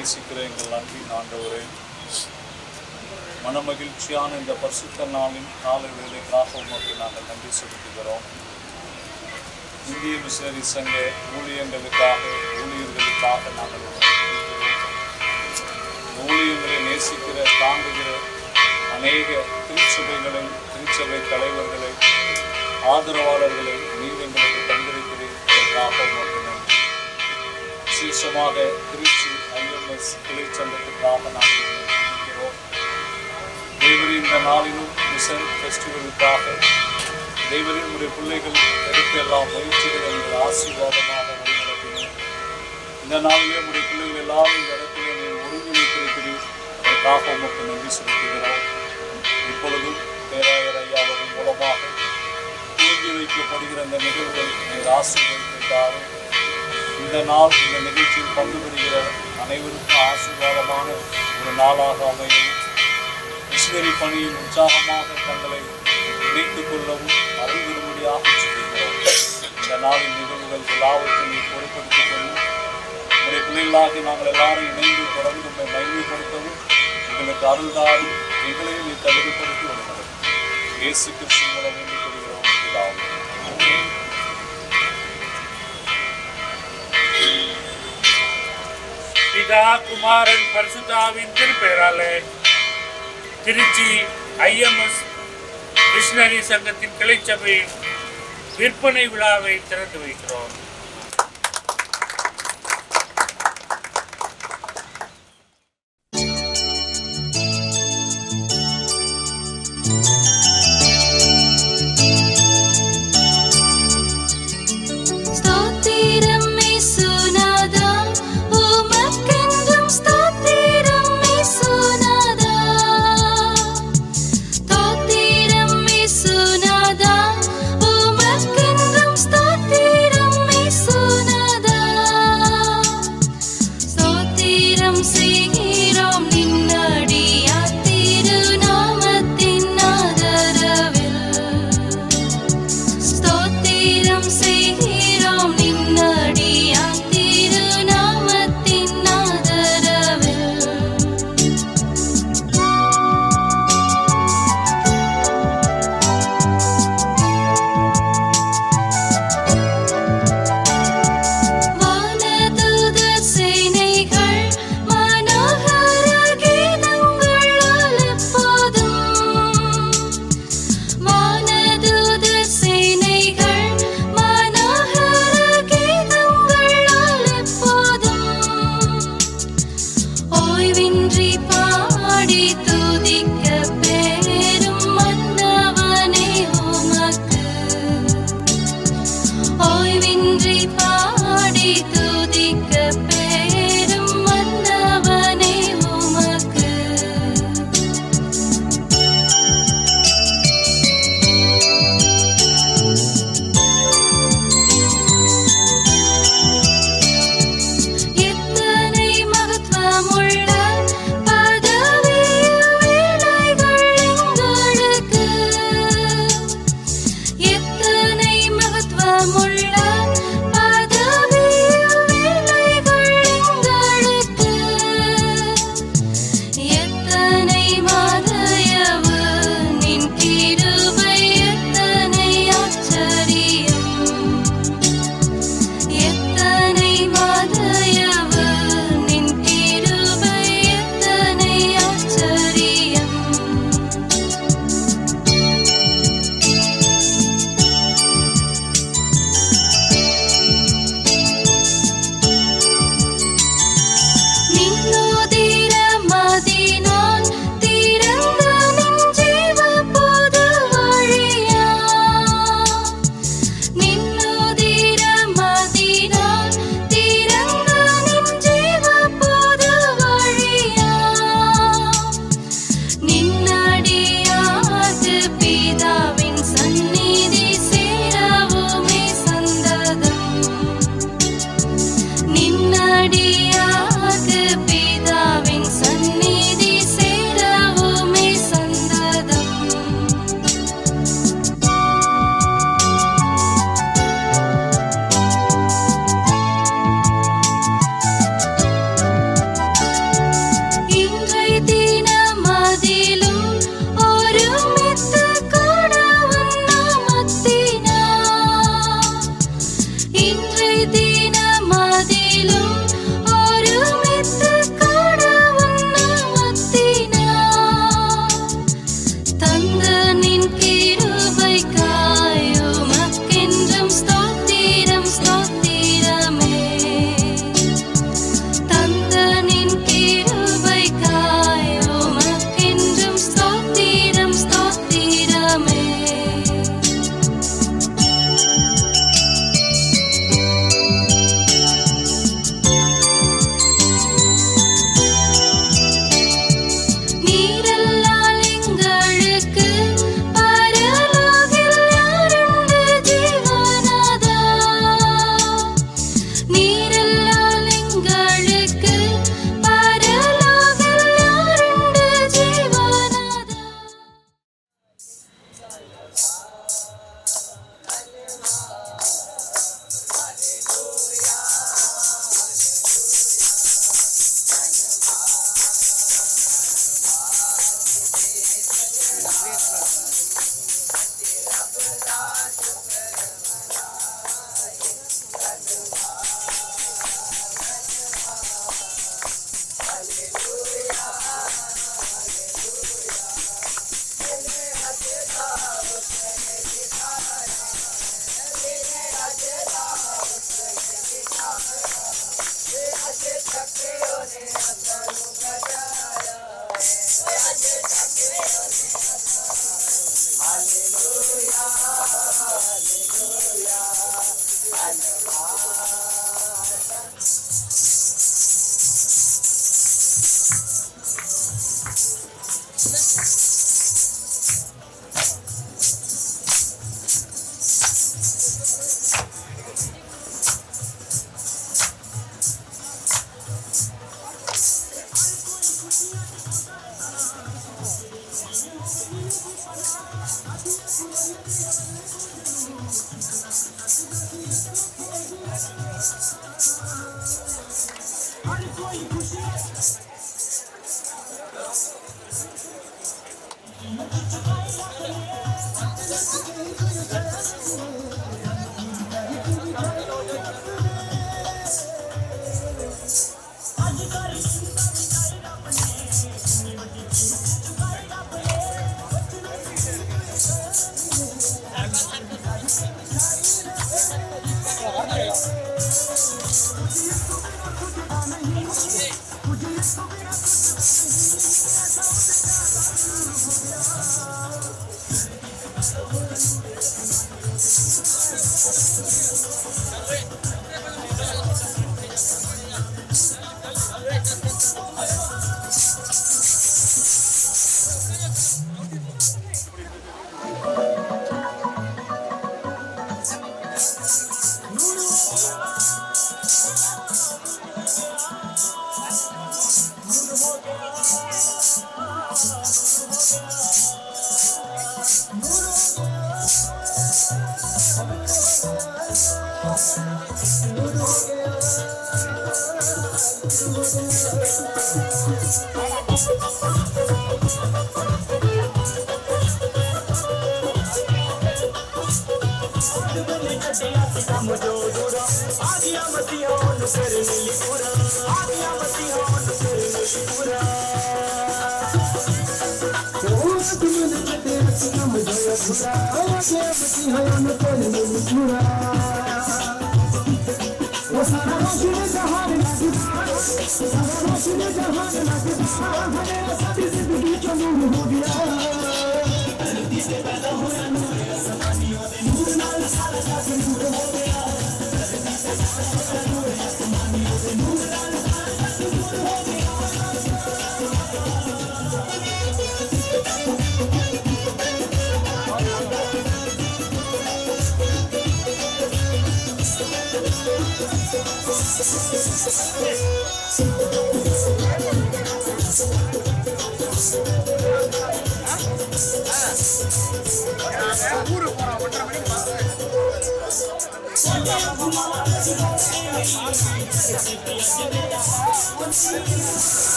நேசிக்கிற எங்கள் அன்பின் ஆண்டவரே, மனமகிழ்ச்சியான இந்த பரிசுத்த நாளின் கால வேளைக்காக உமக்கு நாங்கள் நன்றி செலுத்துகிறோம். இந்திய மிஷனரி சங்க ஊழியர்களுக்காக நாங்கள் ஊழியர்களை நேசிக்கிற தாங்குகிற அநேக திருச்சபைகளை, திருச்சபை தலைவர்களை, ஆதரவாளர்களை நீர் எங்களுக்கு தந்திருக்கிறீர்களாக உமக்கு நன்றி. விசேஷமாக திருச்சி IMS கிளை சங்கத்துக்காக நாங்கள் இருக்கிறோம். தேவரின் இந்த நாளிலும் மிஷன் ஃபெஸ்டிவலுக்காக தேவரின் உடைய பிள்ளைகள் எடுத்து எல்லாம் முயற்சிகள் எங்கள் ஆசீர்வாதமாக வழிநடத்தினோம். இந்த நாளிலே உடைய பிள்ளைகள் எல்லாரும் இந்த இடத்திலே நீங்கள் ஒருங்கிணைத்திருக்கிறீர். அதற்காக உமக்கு நன்றி செலுத்துகிறோம். இப்பொழுதும் பேராயர் ஐயா அவர்கள் மூலமாக துவங்கி வைக்கப்படுகிற இந்த நிகழ்வுகள் நீங்கள் ஆசீர்வதித்தாரும். இந்த நாள் இந்த நிகழ்ச்சியில் பங்கு பெறுகிற அனைவருக்கும் ஆசீர்வாதமான ஒரு நாளாக அமையும். மிஷனரி பணியில் உற்சாகமாக தங்களை இணைத்துக் கொள்ளவும் அருள் பெறும்படியாக சொல்கிறோம். இந்த நாளின் நிகழ்வுகள் எல்லாவற்றையும் பொருட்படுத்திக் கொள்ளும். உங்களுடைய பிள்ளைகளாக நாங்கள் எல்லாரும் இணைந்து தொடர்ந்து உங்களை மகிமைப்படுத்தவும் எங்களுக்கு அருள்தாரும் எங்களையும் நீ தகுதிப்படுத்தி வருகிறது. இயேசு கிறிஸ்து மூலம் வேண்டிக் கொள்கிறோம். பிதா, குமாரன், பரிசுத்தாவின் திருப்பெயராலே திருச்சி IMS மிஷனரி சங்கத்தின் கிளைச்சபை விற்பனை விழாவை திறந்து வைக்கிறோம்.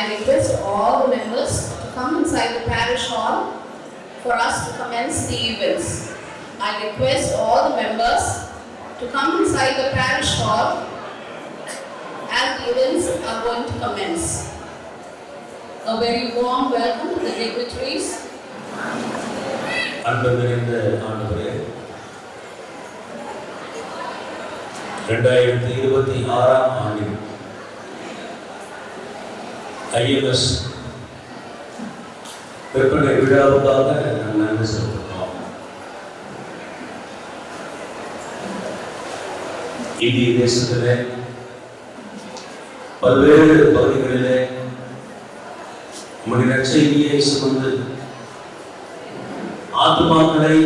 I request all the members to come inside the parish hall for us to commence the events. I request all the members to come inside the parish hall as the events are going to commence. A very warm welcome to the dignitaries. அன்பு நிறைந்த ஆண்டவரே, 2026 ஆண்டில் IMS விற்பனை விழாவுக்காக நாம் நன்றி செலுத்துகிறோம். இந்திய தேசத்திலே பல்வேறு பகுதிகளிலே உம்முடைய நற்செய்தியை சுமந்து ஆத்துமாக்களை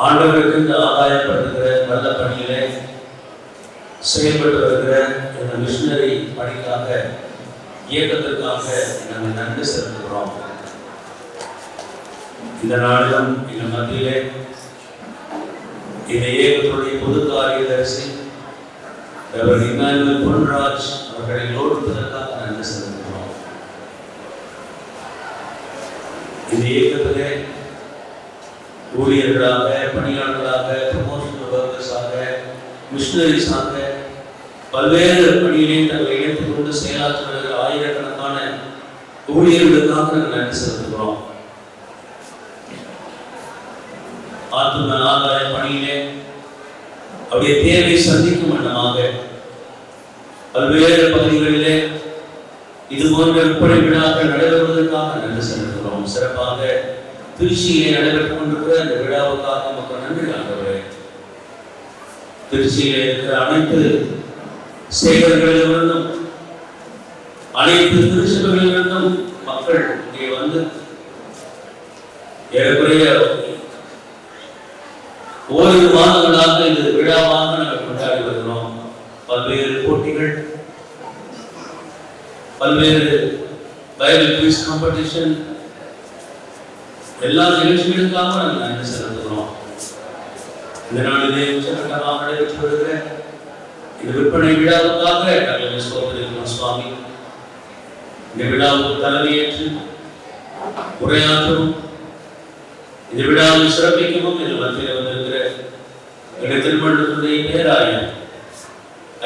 ஆண்டவருக்கு ஆதாயப்படுத்துகிற நல்ல பணியிலே செயல்பட்டு வருகிற இந்த மிஷனரி பணிக்காக இயக்கத்திற்காக நாங்கள் நன்றி செலுத்துகிறோம். இந்த நாளிலும் எங்கள் மத்தியிலே இந்த இயக்கத்துடைய பொது காரியதரிசி இமானுவேல் பொன்ராஜ் அவர்களை லோடுவதற்காக நன்றி செலுத்துகிறோம். இந்த இயக்கத்திலே ஊழியர்களாக, பணியாளர்களாக, ப்ரமோஷனல் ஒர்க்கர்ஸாக, மிஷனரிஸாக பல்வேறு பணியிலே தங்களை இணைத்துக் கொண்டு செயலாற்றி வருகிற ஆயிரக்கணக்கான ஊழியர்களுக்காக நாங்கள் நன்றி செலுத்துகிறோம். ஆத்தும ஆதாய பணியிலே அவருடைய தேவை சந்திக்கும் வண்ணமாக பல்வேறு பகுதிகளிலே இது போன்ற விற்பனை விழாக்கள் நடைபெறுவதற்காக நன்றி செலுத்துகிறோம். சிறப்பாக திருச்சியிலே நடைபெற்றுக் கொண்டிருக்கிற அந்த விழாவுக்காக நமக்கு நன்றி ஆண்டவரே. திருச்சியிலே இருக்கிற அனைத்து சேகர்களிலிருந்தும் அனைத்து திருச்சபைகளிலிருந்தும் மக்கள் இங்கே வந்து ஏறக்குறைய ஓரிரு மாதங்களாக இது விழாவாக நாங்கள் கொண்டாடி வருகிறோம். பல்வேறு போட்டிகள், பல்வேறு பைபிள் குவிஸ் காம்படிஷன், எல்லா நிகழ்ச்சிகளுக்காக நாங்கள் நன்றி செலுத்துகிறோம். இந்த நாளிலே உச்சகட்டமாக நடைபெற்று வருகிற இந்த விற்பனை விழாவுக்காக நாங்கள் சோதரிக்கிறோம். சுவாமி, இந்த விழாவுக்கு தலைமையேற்று உரையாற்றவும் இந்த விழாவை சிறப்பிக்கவும் இந்த மத்தியில் வந்திருக்கிற எங்கள் திருமணத்துடைய பேராயர்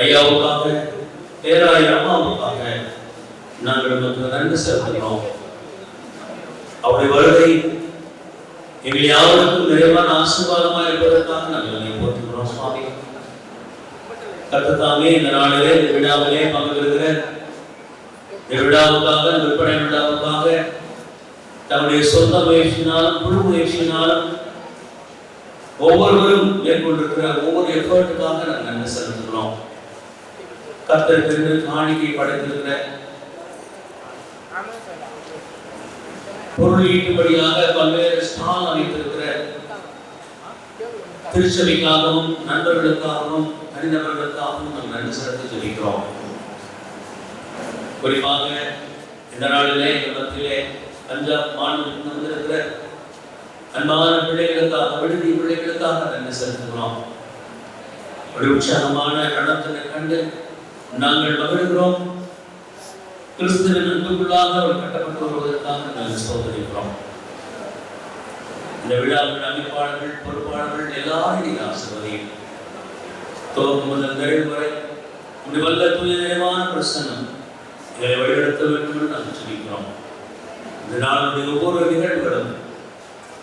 ஐயாவுக்காக, பேராயர் அம்மாவுக்காக நாங்கள் நமக்கு நன்றி செலுத்துகிறோம். அவருடைய வருகை எங்கள் யாவருக்கும் நிறைவான ஆசீர்வாதமாக இருப்பதற்காக நாங்கள் போற்றுகிறோம். சுவாமி, கர்த்தத்தாமே இந்த நாளிலே இந்த விழாவிலே பங்குகிற இந்த விழாவுக்காக, விற்பனை விழாவுக்காக தன்னுடைய சொந்த முயற்சியினாலும் குழு முயற்சியினாலும் ஒவ்வொருவரும் மேற்கொண்டிருக்கிற ஒவ்வொரு எஃபர்ட்டுக்காக நாங்கள் நன்றி செலுத்துகிறோம். கர்த்தருக்கு காணிக்கை படைத்திருக்கிற பொருள் ஈட்டும்படியாக பல்வேறு ஸ்டால் அமைத்திருக்கிற திருச்சபைக்காகவும் நண்பர்களுக்காகவும் தனிநபர்களுக்காகவும் நாம் நன்றி செலுத்தி ஜெபிக்கிறோம். குறிப்பாக இந்த நாளிலே இந்த மத்தியிலே பஞ்சாப் மாநிலத்தில் வந்திருக்கிற அன்பான பிள்ளைகளுக்காக, விடுதி பிள்ளைகளுக்காக நன்றி செலுத்துகிறோம். ஒரு உற்சாகமான நடனத்தினை கண்டு நாங்கள் மகிழ்கிறோம். கிறிஸ்துவின் அன்புக்குள்ளாக அவர் கட்டப்பட்டு வருவதற்காக நாங்கள் சோதரிக்கிறோம். இந்த விழாவின் அமைப்பாளர்கள், பொறுப்பாளர்கள் எல்லாரையும் ஆசீர்வதியும். துவக்கம் முதல் நிறைவு வரை உடைய வல்ல தூய நிறைவான பிரசன்னம் இதை வழிநடத்த வேண்டும் என்று நாங்கள் சொல்லிக்கிறோம். இந்த நாளுடைய ஒவ்வொரு நிகழ்வுகளும்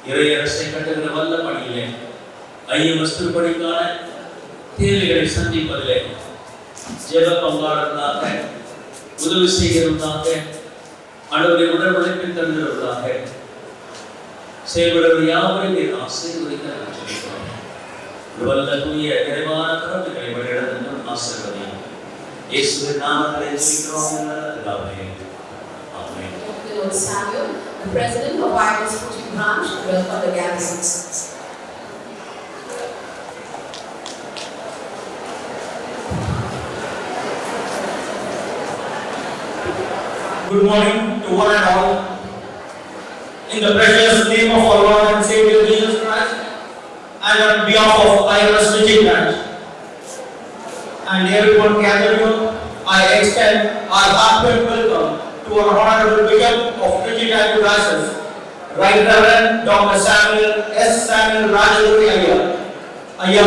இறை அரசை கட்டுகிற வல்ல பணியிலே ஐஎம்எஸ் திருப்பணிக்கான தேவைகளை சந்திப்பதிலே ஜெப பங்காளர்களாக, உதவி செய்கிறவர்களாக, அனுடைய உடல் உழைப்பில் தருகிறவர்களாக செயல்படுகிற யாவரையும் ஆசீர்வதிக்க நான் சொல்லிக்கிறோம். வல்ல தூய நிறைவான கருத்துக்களை வழிநடத்த ஆசீர்வதியும். இயேசுவின் நாமத்திலே ஜெபிக்கிறோம் பிதாவே. ஆமென். Lord Samuel, the president of IMS Kochi branch, welcome the gathering. Good morning to one and all. In the precious name of our Lord and Savior Jesus Christ, and on behalf of IMS Kochi branch and everyone gathered here, I extend our heartfelt welcome to our Honorable Bishop of Kochi Diocese, Right Reverend Dr. Samuel S. Samuel Rajaguri Ayya.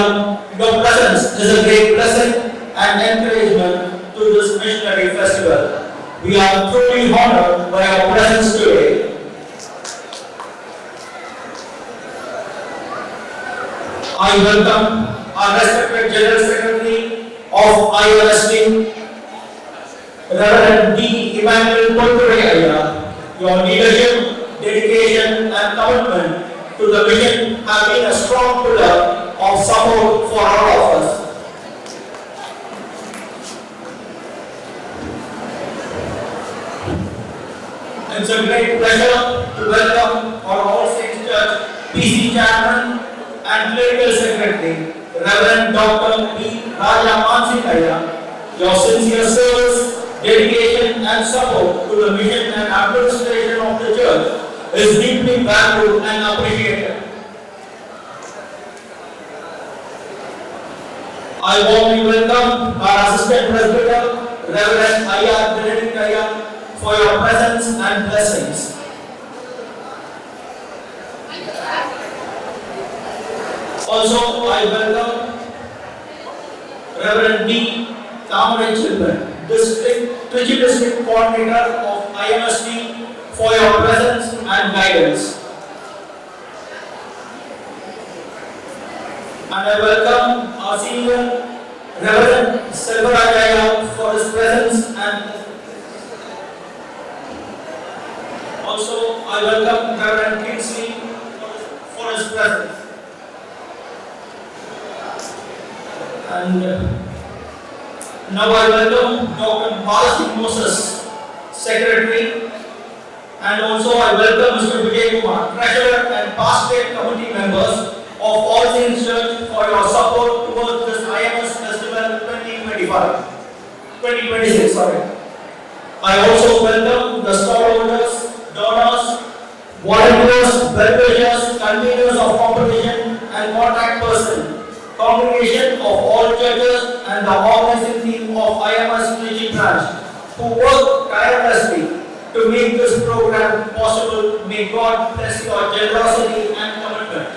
Your presence is a great blessing and encouragement to this missionary festival. We are truly honored by your presence today. I welcome our respected General Secretary of ILST, Reverend D. Emmanuel Pontureya. Your leadership, dedication and commitment to the mission have been a strong pillar of support for all of us. It's a great pleasure to welcome our All Saints Church PC Chairman and Clerical Secretary, Reverend Dr. B. Raja Mansikaya. Your sincere service, dedication and support to the mission and administration of the church is deeply valued and appreciated. I warmly welcome our Assistant Presbyter, Reverend Ayar Benedict Ayar, for your presence and blessings. Also, I welcome Reverend D. Tamarai Chilpan, Trichy District Coordinator of IMST, for your presence and guidance. And I welcome our senior Reverend Selvarajaya for his presence, and also I welcome Reverend Kingsley for his presence. And now I welcome Dr. Balasi Moses, Secretary, and also I welcome Mr. Vijay Kumar, Treasurer and Pastorate Committee members of All Saints Church for your support towards this IMS Festival 2026. I also welcome the stallholders, donors, volunteers, well-wishers, conveners of competition and contact person, congregation of all churches and the organizing team of IMS Trichy branch who work tirelessly to make this program possible. May God bless your generosity and commitment.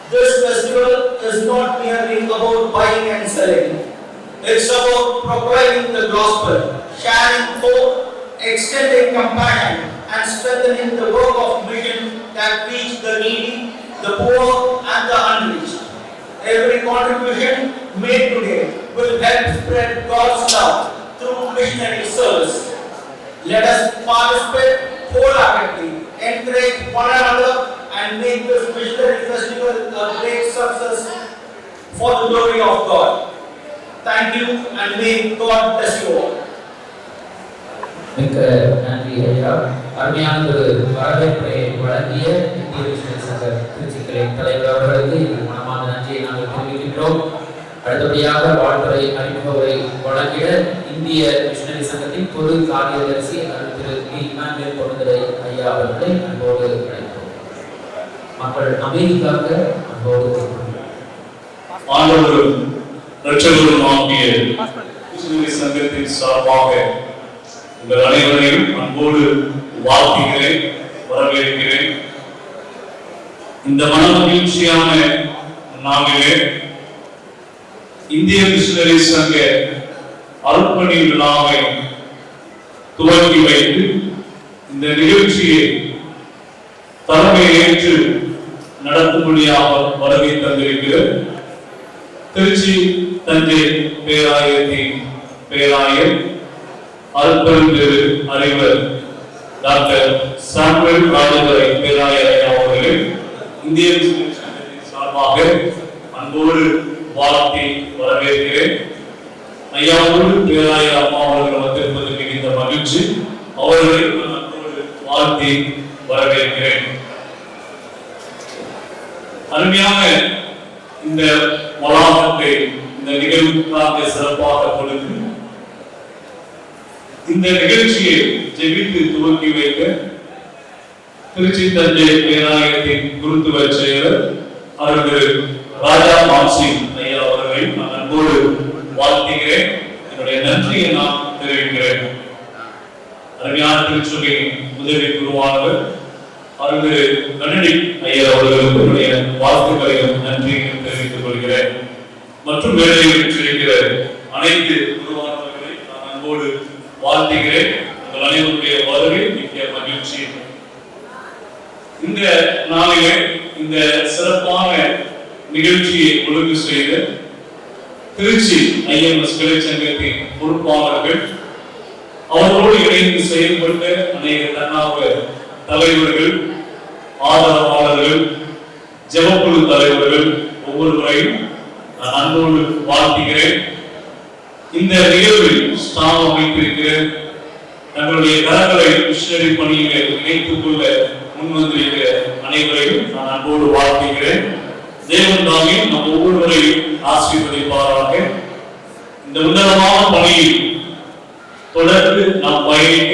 This festival is not merely about buying and selling. It's about proclaiming the gospel, sharing hope, extending compassion, and strengthening the work of mission that reach the needy, the poor, and the unreached. Every contribution made today will help spread God's love through missionary service. Let us participate wholeheartedly, encourage one another, and make this missionary festival a great success for the glory of God. Thank you, and may God bless you all. மிக்க நன்றி ஐயா. அருமையான ஒரு வரவேற்பை வழங்கிய இந்திய missionary சங்க திருச்சி கிளை தலைவர் அவர்களுக்கு எங்கள் மனமான நன்றியை நாங்கள் தெரிவிக்கின்றோம். அடுத்தபடியாக வாழ்த்துறை அறிமுக உரை வழங்கிட இந்திய மிஷனரி சங்கத்தின் பொது காரியதரிசி திரு டி. இமானுவேல் பொன்னுத்துரை ஐயா அவர்களை அன்போடு அழைக்கிறோம். மக்கள் அமைதிக்காக அன்போடு ஆண்டவரும் இரட்சகரும் ஆகிய மிஷனரி சங்கத்தின் சார்பாக உங்கள் அனைவரையும் அன்போடு வாழ்த்துகிறேன், வரவேற்கிறேன். இந்த மனமகிழ்ச்சியான நாளிலே இந்திய மிஷனரி சங்க அர்ப்பணி விழாவை துவக்கி வைத்து இந்த நிகழ்ச்சியை தலைமை ஏற்று நடத்தும்படியாக வருகை தந்திருக்கிற திருச்சி தஞ்சை பேராயத்தின் பேராயர் அருட்பெருந்திரு அறிவர் டாக்டர் சாமுவேல் ராஜதுரை பேராயர் அவர்கள் இந்திய மிஷனரி சங்கத்தின் சார்பாக அன்போடு வாழ்த்தி வரவேற்கிறேன். ஐயாவோடு பேராயர் அம்மா அவர்கள் வந்திருப்பது மிகுந்த மகிழ்ச்சி. அவர்களை அன்போடு வாழ்த்தி வரவேற்கிறேன். அருமையான இந்த வளாகத்தை இந்த நிகழ்வுக்காக சிறப்பாக கொடுத்து இந்த நிகழ்ச்சியை ஜெபித்து துவக்கி வைக்க திருச்சி தஞ்சை பேராயத்தின் குருத்துவ செயலர் அவர்கள் ராஜா மான்சிங் ஐயா அவர்களை நான் அன்போடு வாழ்த்துகிறேன். என்னுடைய நன்றியை நான் தெரிவிக்கிறேன். அருமையான திருச்சபையின் உதவி குருவானவர் அவர்கள் கண்ணடி ஐயா அவர்களுக்கு என்னுடைய வாழ்த்துக்களையும் நன்றியையும் தெரிவித்துக் கொள்கிறேன். மற்றும் மேடையில் பெற்றிருக்கிற அனைத்து குருவானவர்களை நான் அன்போடு வாழ்த்துகிறேன். உங்கள் அனைவருடைய வருகை மிக்க மகிழ்ச்சி. இந்த நாளிலே இந்த சிறப்பான நிகழ்ச்சியை ஒழுங்கு செய்த திருச்சி ஐஎம்எஸ் கிளை சங்கத்தின் பொறுப்பாளர்கள், அவர்களோடு இணைந்து செயல்பட்ட அநேக தன்னார்வ தலைவர்கள், ஆதரவாளர்கள், ஜெபக்குழு தலைவர்கள் ஒவ்வொருவரையும் நான் அன்போடு வாழ்த்துகிறேன். இந்த நிகழ்வில் ஸ்டாம் அமைத்திருக்கிற தங்களுடைய கரங்களை மிஷனரி பணியிலே இணைத்துக் கொள்ள முன்வந்திருக்கிற அனைவரையும் நான் அன்போடு வாழ்த்துகிறேன். தேவன் தாமே நம் ஒவ்வொருவரையும் ஆசீர்வதிப்பாராக. இந்த உன்னதமான பணியில் தொடர்ந்து நாம் பயணிக்க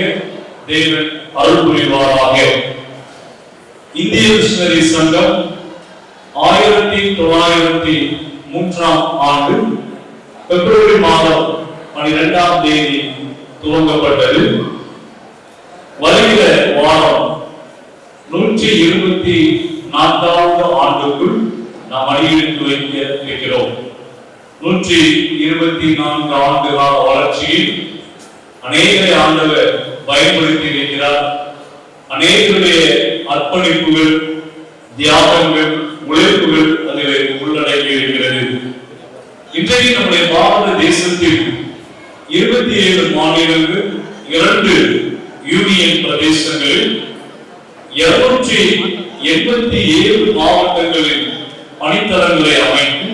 தேவன் அருள் புரிவாராக. இந்திய மிஷனரி சங்கம் 1903ஆம் ஆண்டு பிப்ரவரி மாதம் 12ஆம் தேதி துவங்கப்பட்டது. வருகிற வாரம் 124வது ஆண்டுக்குள் நாம் அடியெடுத்து வைக்க இருக்கிறோம். 124 ஆண்டு கால வளர்ச்சியில் அநேகரை ஆண்டவர் பயன்படுத்தி இருக்கிறார். அநேகருடைய அர்ப்பணிப்புகள், தியாகங்கள், உழைப்புகள் அதில் உள்ளடங்கி இருக்கிறது. இன்றைக்கு நம்முடைய பாரத தேசத்தில் 27 மாநிலங்கள், 2 யூனியன் பிரதேசங்களில் 287 மாவட்டங்களில் பணித்தளங்களை அமைத்து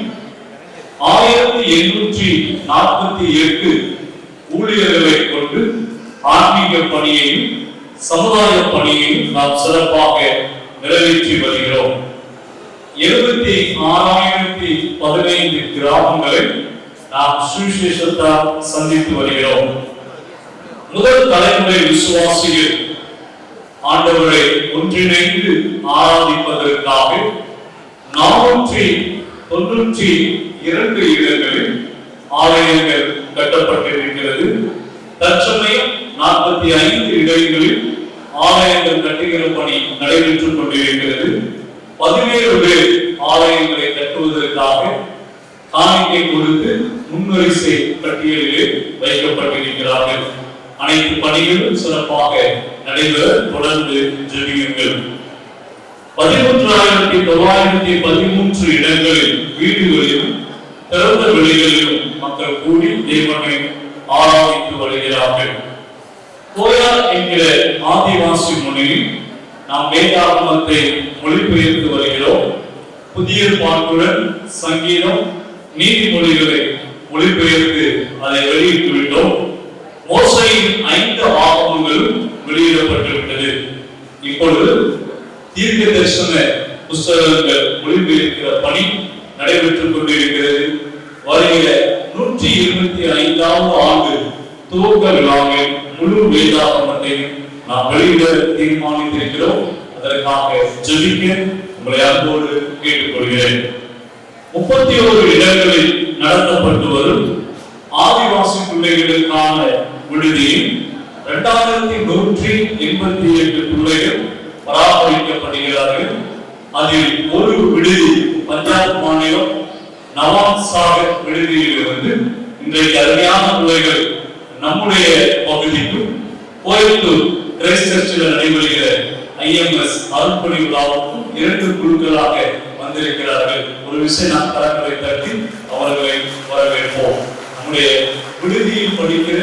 1848 ஊழியர்களை கொண்டு ஆன்மீக பணியையும் சமுதாய பணியையும் நாம் சிறப்பாக நிறைவேற்றி வருகிறோம். 76,015 கிராமங்களை நாம் சுவிசேஷத்தால் சந்தித்து வருகிறோம். முதல் தலைமுறை விசுவாசிகள் ஆண்டவரை ஒன்றிணைந்து ஆராதிப்பதற்காக 492 இடங்களில் ஆலயங்கள் கட்டப்பட்டிருக்கிறது. தற்சமயம் 45 இடங்களில் ஆலயங்கள் கட்டுகிற பணி நடைபெற்றுக் கொண்டிருக்கிறது. 17 பேர் ஆலயங்களை கட்டுவதற்காக காணிக்கை கொடுத்து முன்வரிசை பட்டியலிலே வைக்கப்பட்டிருக்கிறார்கள். அனைத்து பணிகளும் சிறப்பாக நடைபெற தொடர்ந்து ஜெபியுங்கள். 13,913 இடங்களில் வீடுகளிலும் திறந்த வெளிகளிலும் மக்கள் கூடி தேவனை ஆராதித்து வருகிறார்கள். கோயார் என்கிற ஆதிவாசி மொழியில் நாம் வேதாகமத்தை மொழிபெயர்த்து வருகிறோம். புதிய பாட்டுடன் சங்கீதம், நீதிமொழிகளை மொழிபெயர்த்து அதை வெளியிட்டு விட்டோம். மோசையின் 5 ஆகமங்களும் வெளியிடப்பட்டுவிட்டது. இப்பொழுது தீர்க்க தரிசன புஸ்தகங்கள் மொழிபெயர்க்கிற பணி நடைபெற்றுக் கொண்டிருக்கிறது. வருகிற 125வது ஆண்டு துவக்க விழாவில் முழு வேதாகமத்தை நாம் வெளியிட தீர்மானித்திருக்கிறோம். அதற்காக ஜெபிக்க உங்களை அன்போடு கேட்டுக்கொள்கிறேன். 31 இடங்களில் நடத்தப்பட்டு வரும் ஆதிவாசி பிள்ளைகளுக்கான விடுதியில் 2188 பிள்ளைகள் பராமரிக்கப்படுகிறார்கள். அதில் ஒரு விடுதி பஞ்சாப் மாநிலம் நவான் சாகர் விடுதியில் இருந்து இன்றைக்கு அருமையான பிள்ளைகள் நம்முடைய பகுதிக்கும் கோயம்புத்தூர் கிரைஸ்ட் சர்ச்சில் நடைபெறுகிற ஐஎம்எஸ் அருள்பணி விழாவுக்கும் 2 குழுக்களாக வந்திருக்கிறார்கள். ஒரு விஷயம் நாம் கரங்களை தட்டி அவர்களை வரவேற்போம். நம்முடைய விடுதியில் படிக்கிற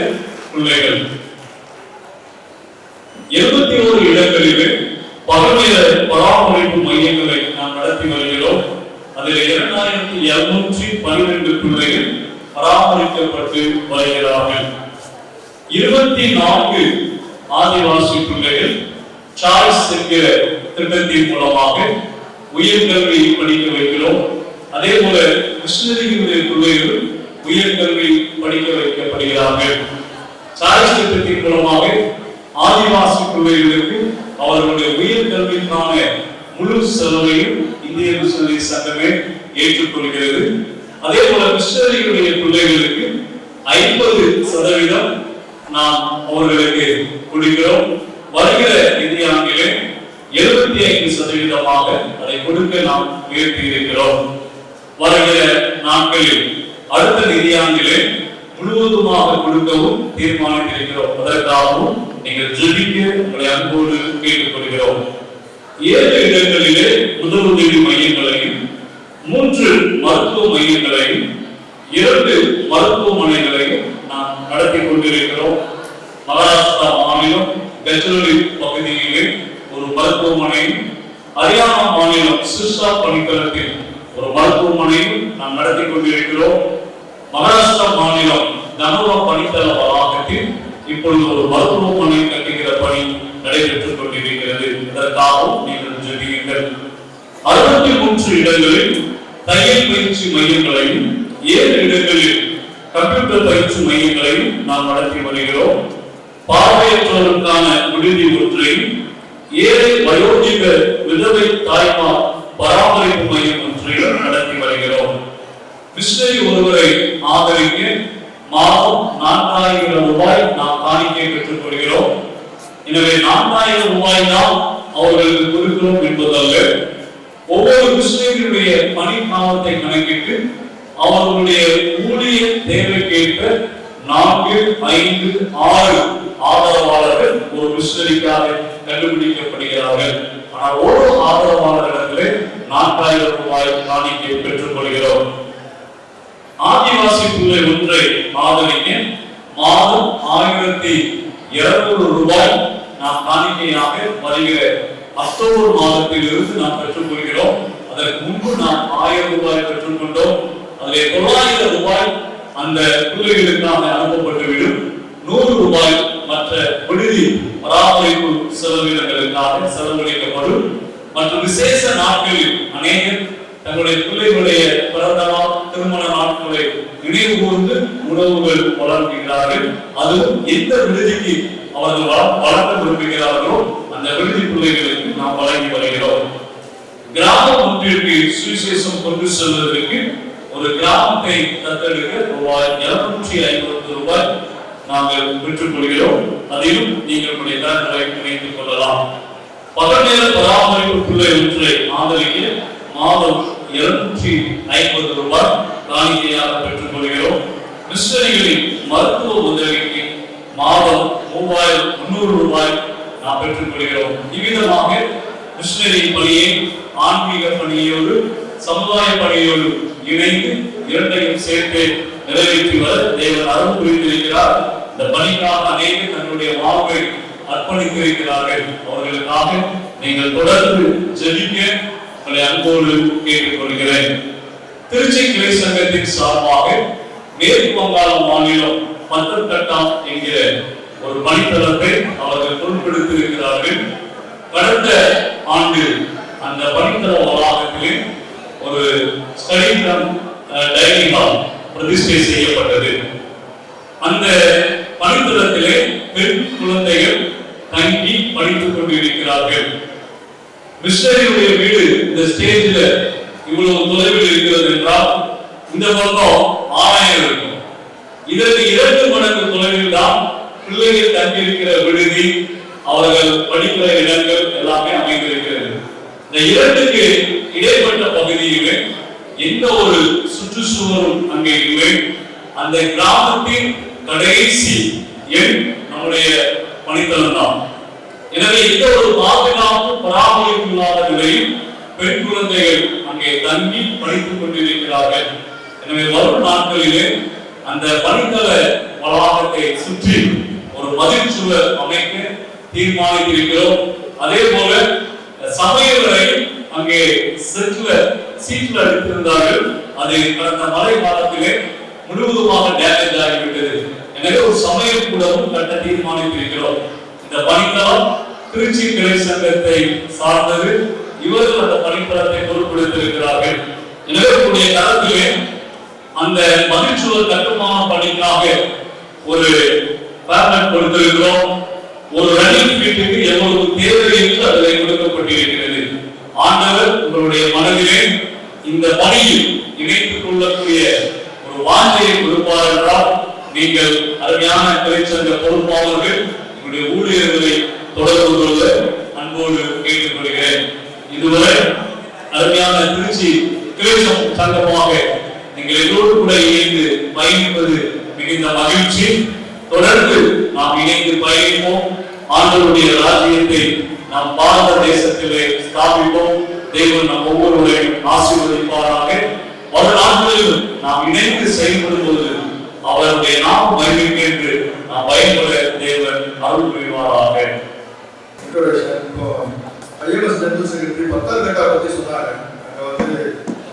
பிள்ளைகள் 71 இடங்களிலே பகல்நேர பராமரிப்பு மையங்களை நாம் நடத்தி வருகிறோம். அதில் 2712 பிள்ளைகள் பராமரிக்கப்பட்டு வருகிறார்கள். 24 ஆதிவாசி பிள்ளைகள் சாய்ஸ் என்கிற திட்டத்தின் மூலமாக உயர்கல்வி படிக்க வைக்கிறோம். அதே போல மிஷனரிகளுடைய பிள்ளைகள் உயர்கல்வி படிக்க வைக்கப்படுகிறார்கள். சாய்ஸ் திட்டத்தின் மூலமாக ஆதிவாசி பிள்ளைகளுக்கு அவர்களுடைய உயர்கல்விக்கான முழு செலவையும் இந்திய மிஷனரி சங்கமே ஏற்றுக்கொள்கிறது. அதே போல மிஷனரிகளுடைய பிள்ளைகளுக்கு 50% நாம் அவர்களுக்கு கொடுக்கிறோம். வருகிற நிதியாண்டிலே 75% அதை கொடுக்க நாம் உயர்த்தி இருக்கிறோம். வருகிற நாட்களில் அடுத்த நிதியாண்டிலே முழுவதுமாக கொடுக்கவும் தீர்மானித்திருக்கிறோம். அதற்காகவும் நீங்கள் ஜெபிக்க உங்களை அன்போடு கேட்டுக்கொள்கிறோம். 7 இடங்களிலே முதலுதவி மையங்களையும் 3 மருத்துவ மையங்களையும் 2 மருத்துவமனைகளையும் நாம் நடத்தி கொண்டிருக்கிறோம். மகாராஷ்டிரா மாநிலம் கஜ்ரோலி பகுதியிலே ஒரு மருத்துவமனையும், ஹரியானா மாநிலம் சிர்சா பணித்தளத்தில் ஒரு மருத்துவமனையும் நாம் நடத்தி கொண்டிருக்கிறோம். மகாராஷ்டிரா மாநிலம் தனோவா பணித்தள வளாகத்தில் இப்பொழுது ஒரு மருத்துவமனை கட்டுகிற பணி நடைபெற்றுக் கொண்டிருக்கிறது. இதற்காகவும் நீங்கள் ஜெபியுங்கள். 63 இடங்களில் தையல் பயிற்சி மையங்களையும் 7 இடங்களில் கம்ப்யூட்டர் பயிற்சி மையங்களையும் நாம் நடத்தி வருகிறோம். பார்வையற்றோருக்கான விடுதி ஒன்றையும், ஏழை வயோதிக விதவை தாய்மார் பராமரிப்பு மையம் ஒன்றையும் நடத்தி வருகிறோம். மிஷனரி ஒருவரை ஆதரிக்க மாதம் 4000 ரூபாய் நாம் காணிக்கை பெற்றுக் கொள்கிறோம். எனவே 4000 ரூபாய் தான் அவர்களுக்கு கொடுக்கிறோம் என்பதல்ல, ஒவ்வொரு மிஷனரியுடைய பணி காலத்தை கணக்கிட்டு அவர்களுடைய ஊழிய தேவைக்கேற்ப 4, 5, 6 ஆதரவாளர்கள் ஒரு மிஷனரிக்காக கண்டுபிடிக்கப்படுகிறார்கள். ஆனால் ஒரு ஆதரவாளர்களிடத்திலே 4000 ரூபாய் காணிக்கை பெற்றுக் கொள்கிறோம். ஆதிவாசி பிள்ளை ஒன்றை ஆதரிக்க மாதம் 1200 ரூபாய் நாம் காணிக்கையாக வருகிற அக்டோபர் மாதத்தில் இருந்து நாம் பெற்றுக் கொள்கிறோம். அதற்கு முன்பு நாம் 1000 ரூபாய் பெற்றுக் கொண்டோம். அதிலே 900 ரூபாய் அந்த பிள்ளைகளுக்காக அனுப்பப்பட்டுவிடும். 100 ரூபாய் மற்ற விடுதி பராமரிப்பு செலவினங்களுக்காக செலவழிக்கப்படும். மற்றும் விசேஷ நாட்களில் அநேகர் தங்களுடைய பிள்ளைகளுடைய பிறந்த நாள், திருமண நாட்களை நினைவு கூர்ந்து உணவுகள் வழங்குகிறார்கள். அதுவும் எந்த விடுதிக்கு அவர்கள் வழங்க விரும்புகிறார்களோ அந்த விடுதி பிள்ளைகளுக்கு நாம் வழங்கி வருகிறோம். கிராமம் ஒன்றிற்கு சுவிசேஷம் கொண்டு செல்வதற்கு ஒரு கிராமத்தை தத்தெடுக்க ரூபாய் 250 ரூபாய் நாங்கள் பெற்றுக் கொள்கிறோம். அதிலும் நீங்கள் கருங்களை இணைத்துக் கொள்ளலாம். பகல் பராமரிப்பு பிள்ளை ஒன்றை ஆதரிக்க மாதம் 250 ரூபாய் காணிக்கையாக பெற்றுக் கொள்கிறோம். மிஷனரிகளின் மருத்துவ உதவிக்கு மாதம் 3300 ரூபாய் நாம் பெற்றுக் கொள்கிறோம். இவ்விதமாக மிஷனரி பணியை ஆன்மீக பணியோடு சமுதாய பணியோடு இணைந்து இரண்டையும் சேர்த்து நிறைவேற்றி வர தேவன் அருள் புரிந்திருக்கிறார். இந்த பணிக்காக அநேகர் தன்னுடைய வாழ்வை அர்ப்பணித்திருக்கிறார்கள். அவர்களுக்காக நீங்கள் தொடர்ந்து ஜெபிக்க உங்களை அன்போடு கேட்டுக் கொள்கிறேன். திருச்சி கிளை சங்கத்தின் சார்பாக மேற்கு வங்காள மாநிலம் பத்தர்கட்டாம் என்கிற ஒரு பணித்தளத்தை அவர்கள் பொருட்படுத்தியிருக்கிறார்கள். கடந்த ஆண்டு அந்த பணித்தள வளாகத்திலே ஒரு ஸ்டடி டைனிங் ஹால் பிரதிஷ்டை செய்யப்பட்டது. அந்த பணித்தளத்திலே பெண் குழந்தைகள் தங்கி படித்துக் கொண்டிருக்கிறார்கள். மிஷனரியுடைய வீடு இந்த ஸ்டேஜ்ல இவ்வளவு தொலைவில் இருக்கிறது என்றால் இந்த பக்கம் 1000 இருக்கும். இதற்கு 2 மடங்கு தொலைவில் தான் பிள்ளைகள் தங்கி இருக்கிற விடுதி, அவர்கள் படிக்கிற இடங்கள் எல்லாமே அமைந்திருக்கிறது. இந்த 2க்கு இடைப்பட்ட பகுதியிலே எந்த ஒரு சுற்றுச்சூழலும் அங்கே இல்லை. அந்த கிராமத்தின் கடைசி எண் நம்முடைய பணித்தளம் தான். எனவே எந்த ஒரு பாதுகாப்பு பராமரிப்பு இல்லாத நிலையில் பெண் குழந்தைகள் அங்கே தங்கி படித்துக் கொண்டிருக்கிறார்கள். எனவே வரும் நாட்களிலே அந்த பணித்தள வளாகத்தை சுற்றி ஒரு மதில் சுவர் அமைக்க தீர்மானித்திருக்கிறோம். அதே போல சமையலறை அங்கே சீட்ல அடித்திருந்தார்கள். அது கடந்த மழை காலத்திலே முழுவதுமாக டேமேஜ் ஆகிவிட்டது. எனவே ஒரு சமையல் கூடமும் கட்ட தீர்மானித்திருக்கிறோம். இந்த பணித்தளம் திருச்சி கிளை சங்கத்தை சார்ந்தது. இவர்கள் அந்த பணித்தளத்தை பொறுப்பெடுத்திருக்கிறார்கள். எனவே கூடிய காலத்திலே அந்த மதிச்சுவர் கட்டுமான பணிக்காக ஒரு பேமெண்ட் கொடுத்திருக்கிறோம். ஒரு ரன்னிங் ஃபீட்டுக்கு எவ்வளவு தேவை என்று அதில் கொடுக்கப்பட்டிருக்கிறது. ஆண்டவர் உங்களுடைய மனதிலே இந்த பணியில் இணைத்துக் கொள்ளக்கூடிய ஒரு வாஞ்சையை கொடுப்பார் என்றால் நீங்கள் அருமையான கிளைச்சங்க பொறுப்பாளர்கள் உங்களுடைய ஊழியர்களை தொடர்பு கொள்ள அன்போடு கேட்டுக்கொள்கிறேன். இதுவரை அருமையான திருச்சி கிளை சங்கமாக நீங்கள் எல்லோரும் கூட இணைந்து பயணிப்பது மிகுந்த மகிழ்ச்சி. தொடர்ந்து நாம் இணைந்து பயணிப்போம். ஆண்டவருடைய ராஜ்யத்தை நாம் பாரத தேசத்திலே ஸ்தாபிப்போம். தேவன் நம் ஒவ்வொருவரையும் ஆசீர்வதிப்பாராக. வரும் நாட்களில் நாம் இணைந்து செயல்படும்போது அவருடைய நாம் மகிழ்ச்சி என்று நாம் பயன்பட தேவன் அருள் புரிவாராக. ஐஎம்எஸ் ஜெனரல் செக்ரட்டரி பத்தாம் பற்றி சொன்னாங்க. அங்கே வந்து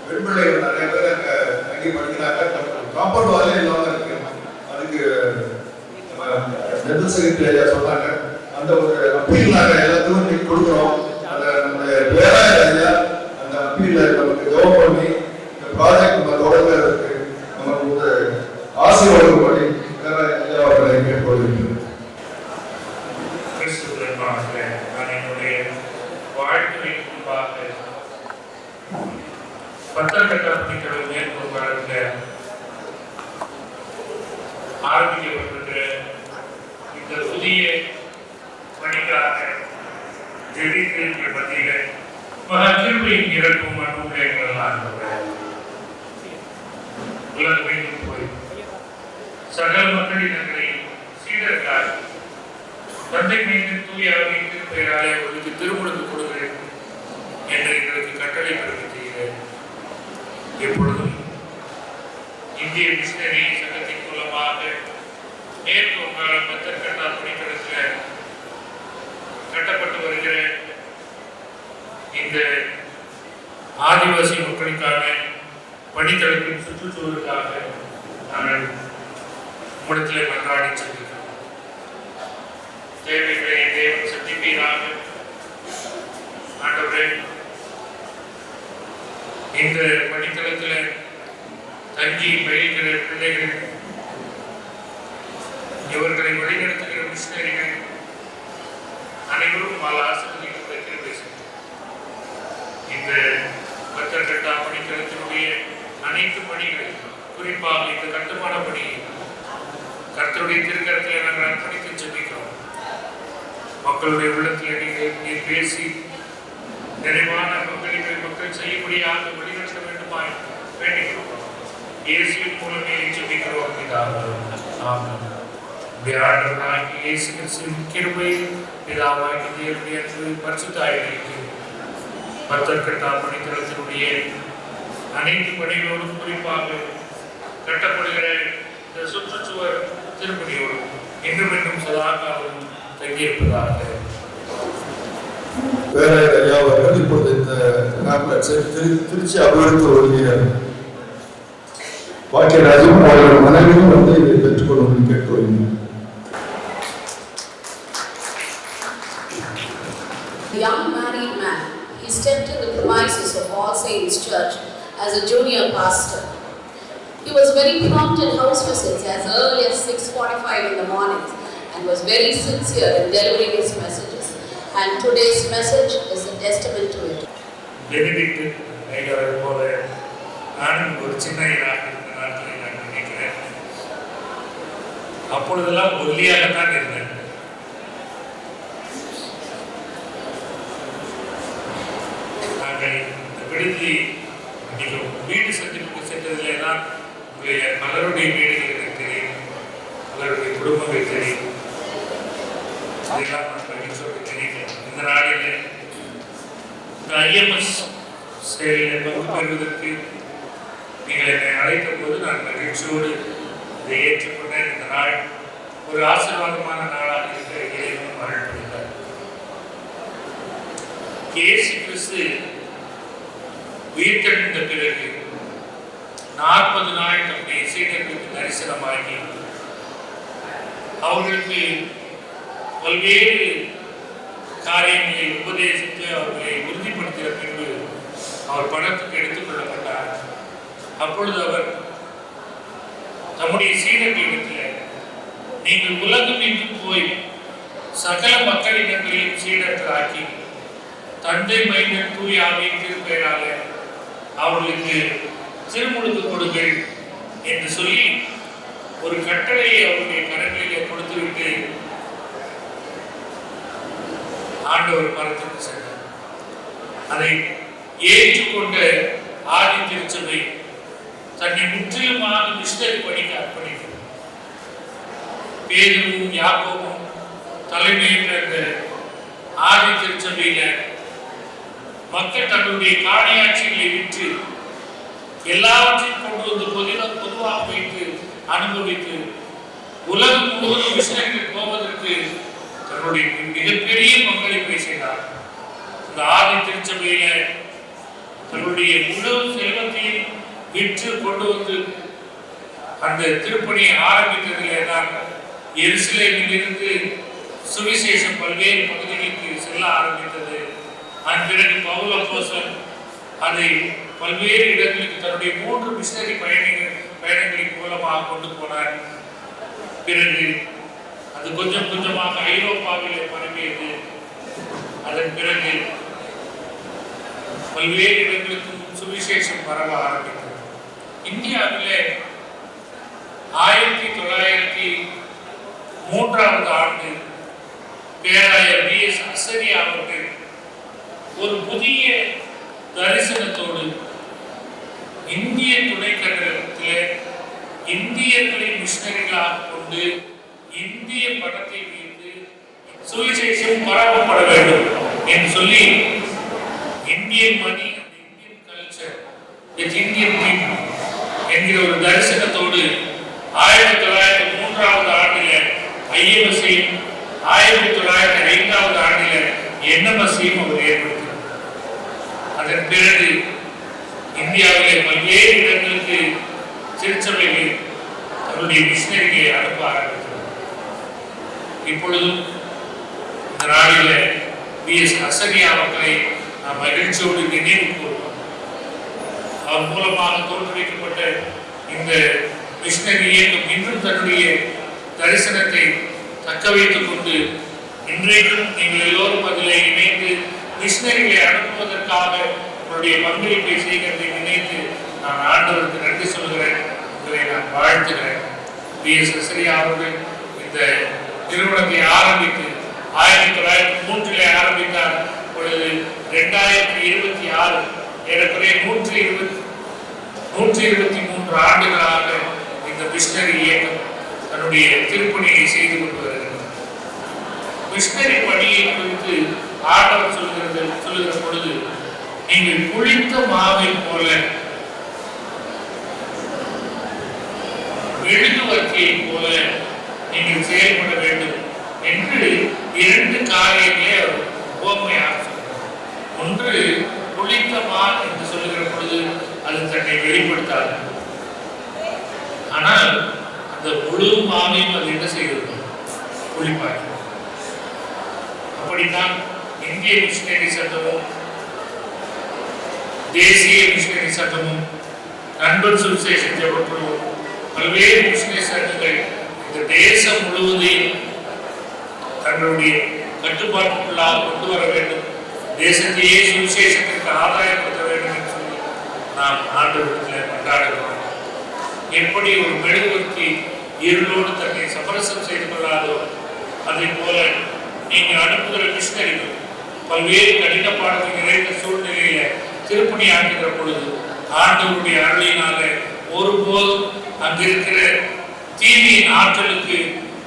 பெண் பிள்ளைகள் நிறைய பேர் அங்கே தங்கி படிக்கிறாங்க. காம்பவுண்ட் வாலே இல்லாமல் இருக்கு. அதுக்கு ஜெனரல் செக்ரட்டரி ஐயா சொன்னாங்க. அந்த ஒரு அப்பீல் நாங்கள் எல்லாத்துக்கும் இன்னைக்கு கொடுக்குறோம். அதை நம்முடைய வேளாண் ஐயா அந்த அப்பீலை நமக்கு ஜோப் பண்ணி இந்த ப்ராஜெக்ட் நம்ம தொடங்குறதுக்கு நமக்கு ஒரு ஆசீர்வாதம் பண்ணி வேளாண் ஐயா அவர்களை கேட்டுக்கொள்கிறேன். நான் என்னுடைய வாழ்க்கைக்கு முன்பாக பத்திரக்கட்டளை மேற்கொள்வார்கள் ஆரம்பிக்கப்பட்டிருக்கிற இந்த புதிய பணிக்காக ஜெபிக்கிற மத்தியில் மகிழ்ச்சியின் இறக்கும் அனுபவங்களாக உலகம் போய் சகல மக்களினங்களை சீடர்களாக தந்தை மீது தூயாவை பெயராலே அவர்களுக்கு திருமணத்து கொடுக்கிறேன் என்று எங்களுக்கு கட்டளை பிறப்பித்தீர்கள். எப்பொழுதும் இந்திய மிஷனரி சங்கத்தின் மூலமாக மேற்கு வங்காள பத்தர்கட்டா பணித்தளத்தில் கட்டப்பட்டு வருகிற இந்த ஆதிவாசி மக்களுக்கான பணித்தளத்தின் சுற்றுச்சூழலுக்காக நாங்கள் உம்மிடத்திலே மன்றாடி செல்கிறோம். தேவைகளை தேவன் சந்திப்பீராக. ஆண்டவரே, இந்த பணித்தளத்தில் தங்கி பயில்கிற பிள்ளைகள், இவர்களை வழிநடத்துகிற மிஷனரிகள் அனைவரும் பல ஆசிரியர்களை கிருபை செய்யும். இந்த பத்திரக்கட்டா பணித்தளத்தினுடைய அனைத்து பணிகளையும், குறிப்பாக இந்த கட்டுமான பணியை கர்த்தருடைய திருக்கரத்தில் நாங்கள் அர்ப்பணித்து ஜெபிக்கிறோம். மக்களுடைய உள்ளத்தில் நீர் பேசி நிறைவான பங்களிப்பை மக்கள் செய்யும்படியாக வழிநடத்த வேண்டுமாய் வேண்டுகிறோம். இயேசுவின் மூலமே ஜெபிக்கிறோம் பிதாவே. ஆமென். ஆண்டவராகிய இயேசு கிறிஸ்துவின் கிருபை, பிதாவாகிய தேவனுடைய அன்பு, பரிசுத்த ஆவியானவருக்கு பத்திரக்கட்டா பணித்தளத்தினுடைய அனைத்து பணிகளோடும், குறிப்பாக கட்டப்படுகிற இந்த சுற்றுச்சுவர் திருப்பணியோடும் இன்னும் இன்னும் சதாகாலம் தங்கியிருப்பதாக. வேற ஐயா அவர்கள் இப்பொழுது இந்த திருச்சி அபிவிருத்தி ஒருங்கிய பாக்கியராஜும் அவர்கள் மனைவியும் வந்து இதை பெற்றுக்கொள்ளும் கேட்கிறோம். The young married man, he stepped in the premises of All Saints Church as a junior pastor. He was very prompt in house visits as early as 6:45 in the morning and was very sincere in delivering his messages. And today's message is a testament to it. Benedict ஐயரை போல நானும் ஒரு சின்ன இருந்த நாட்களை நான் நினைக்கிறேன். அப்பொழுதெல்லாம் ஒல்லியாகத்தான் இருந்தேன். நாங்கள் இந்த விடுதி வீடு சந்திப்புக்கு சென்றதிலே தான் பலருடைய வீடுகள் எனக்கு தெரியும், பலருடைய குடும்பங்கள் தெரியும். இதெல்லாம் நான் பகிர்ந்து தெரியும். இந்த நாளில் இந்த ஐஎம்எஸ் செயலில் பங்கு பெறுவதற்கு நீங்கள் என்னை அழைத்த போது நான் மகிழ்ச்சியோடு இதை ஏற்றுக்கொண்டேன். இந்த நாள் ஒரு ஆசீர்வாதமான நாளாக இருக்கிற இறைவன் அருள் புரிந்தார். இயேசு கிறிஸ்து உயிர்த்தெழுந்த பிறகு 40 நாள் தம்முடைய சீடர்களுக்கு தரிசனமாகி அவர்களுக்கு பல்வேறு காரியங்களை உபதேசித்து அவர்களை உறுதிப்படுத்திய பின்பு அவர் பணத்துக்கு எடுத்துக் கொள்ளப்பட்டார். அப்பொழுது அவர் தம்முடைய சீடர்களிடத்தில், நீங்கள் உலகம் எங்கும் போய் சகல மக்களிடங்களையும் சீடர்களாக்கி தந்தை மைந்தன் தூய ஆவியின் திருப்பெயரால அவர்களுக்கு திருமுழுக்கு கொடுங்கள் என்று சொல்லி ஒரு கட்டளையை அவருடைய கரங்களிலே கொடுத்துவிட்டு ஆண்டவர் மரத்துக்கு சென்றார். அதை ஏற்றுக்கொண்ட ஆதி திருச்சபை தன்னை முற்றிலுமாக மிஷனரி பணிக்கு அர்ப்பணிக்கிறார். பேதுருவும் யாக்கோபும் தலைமையேற்ற இந்த ஆதி திருச்சபையில மக்கள் தங்களுடைய காணியாட்சிகளை விற்று எல்லாவற்றையும் கொண்டு வந்து பொதுவாக வைத்து அனுபவித்து உலகம் முழுவதும் மிஷனரிகள் போவதற்கு தன்னுடைய மிகப்பெரிய பங்களிப்பை செய்தார். இந்த ஆதி திருச்சபையில தன்னுடைய முழு செல்வத்தையும் விற்று கொண்டு வந்து அந்த திருப்பணியை ஆரம்பித்ததிலே தான் எருசலேமில் இருந்து சுவிசேஷம் பல்வேறு பகுதிகளுக்கு செல்ல ஆரம்பித்தது. அதன் பிறகு பவுல் அப்போஸ்தலன் அதை பல்வேறு இடங்களுக்கு தன்னுடைய 3 மிஷனரி பயணங்களின் மூலமாக கொண்டு போனார். பிறகு அது கொஞ்சம் கொஞ்சமாக ஐரோப்பாவிலே பரவியது. அதன் பிறகு பல்வேறு இடங்களுக்கும் சுவிசேஷம் பரவ ஆரம்பித்தது. இந்தியாவிலே 1903 ஆண்டு பேராயர் B.S. அசரியா அவர்கள் ஒரு புதிய தரிசனத்தோடு இந்திய துணைக்கண்டத்திலே இந்தியர்களை மிஷனரிகளாக கொண்டு இந்திய படத்தை வைத்து சுவிசேஷம் பரவப்பட வேண்டும் என்று சொல்லி Indian money and Indian culture with Indian people என்கிற ஒரு தரிசனத்தோடு 1903 ஆண்டில ஐஎம்எஸ்ஐயும் 1905 ஆண்டில என்எம்எஸ்ஐயும் அவர் ஏற்படுத்தினார். அதன் பிறகு இந்தியாவிலே பல்வேறு இடங்களுக்கு திருச்சபைகள் தன்னுடைய மிஷனரிகளை அனுப்ப ஆரம்பித்தனர். இப்பொழுதும் இந்த நாளில B.S. அசரியா அவர்களை நாம் மகிழ்ச்சியோடு நினைவு கூறுவோம். அவர் மூலமாக தோற்றுவிக்கப்பட்ட இந்த மிஷனரி இயக்கம் இன்னும் தன்னுடைய தரிசனத்தை தக்க வைத்துக் கொண்டு இன்றைக்கும் நீங்கள் எல்லோரும் அதில் இணைந்து மிஷனரிகளை அனுப்புவதற்காக உங்களுடைய பங்களிப்பை செய்கிறதை நினைத்து நான் ஆண்டவருக்கு நன்றி சொல்கிறேன். உங்களை நான் வாழ்த்துகிறேன். B.S. அசரியா அவர்கள் இந்த நிறுவனத்தை ஆரம்பித்து 1903 ஆரம்பித்தார். இப்பொழுது 2026 ஏறக்குறைய 123 ஆண்டுகளாக இந்த மிஷனரி இயக்கம் தன்னுடைய திருப்பணியை செய்து கொண்டு வருகிறது. மிஷனரி பணியை குறித்து ஆண்டவர் சொல்லுகிற பொழுது நீங்கள் புளித்த மாவை போல மெழுகுவர்த்தியை போல நீங்கள் செயல்பட வேண்டும் என்று 2 காரியங்களே அவர் உவமையாக சொல்கிறார். ஒன்று, புளித்த மான் என்று சொல்லுகிற பொழுது அது தன்னை வெளிப்படுத்தாது. ஆனால் அந்த முழு மாவையும் அது என்ன செய்கிறது? புளிப்பாக்கி. அப்படித்தான் இந்திய மிஷனரி சட்டமும் தேசிய மிஷனரி சட்டமும் நண்பர் சுவிசேஷ ஜெபக்குழுவும் பல்வேறு மிஷனரி சட்டங்கள் இந்த தேசம் முழுவதையும் தங்களுடைய கட்டுப்பாட்டுக்குள்ளாக கொண்டு வர வேண்டும், தேசத்தையே சுவிசேஷத்திற்கு ஆதாயப்படுத்த வேண்டும் என்று சொல்லி நாம் ஆண்டவரிடத்தில் கொண்டாடுகிறோம். எப்படி ஒரு மெழுகுவர்த்தி இருளோடு தன்னை சமரசம் செய்து கொள்ளாதோ அதை போல நீங்கள் அனுப்புகிற மிஷனரிகள் பல்வேறு கடினப்பாடுகள் நிறைந்த சூழ்நிலையில திருப்பணி ஆற்றுகிற பொழுது ஆண்டவருடைய அருளினால ஒருபோதும் அங்கிருக்கிற தீமையின் ஆற்றலுக்கு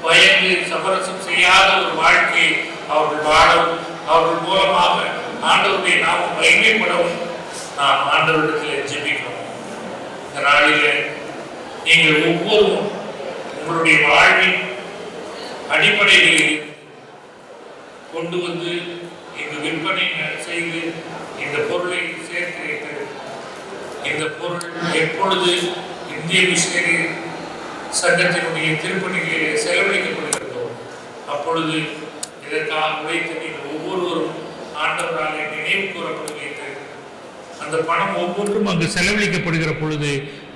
பயந்து சமரசம் செய்யாத ஒரு வாழ்க்கையை அவர்கள் வாழவும் அவர்கள் மூலமாக ஆண்டவருடைய நாமம் மகிமைப்படவும் நாம் ஆண்டவரிடத்தில் ஜெபிக்கிறோம். இந்த நாளிலே நீங்கள் ஒவ்வொருவரும் உங்களுடைய வாழ்வின் அடிப்படைகளில் கொண்டு வந்து இங்கு விற்பனை செய்து இந்த பொருளை சேர்க்கிறீர்கள். இந்த பொருள் எப்பொழுது இந்திய மிஷனரி சங்கத்தினுடைய திருப்பணிகளிலே செலவழிக்கப்படுகிறதோ அப்பொழுது இதற்காக உழைத்து நீங்கள் ஒவ்வொருவரும் ஆண்டவராலே நினைவு கூறப்படுவீர்கள். அந்த பணம் ஒவ்வொன்றும் அங்கு செலவழிக்கப்படுகிற பொழுது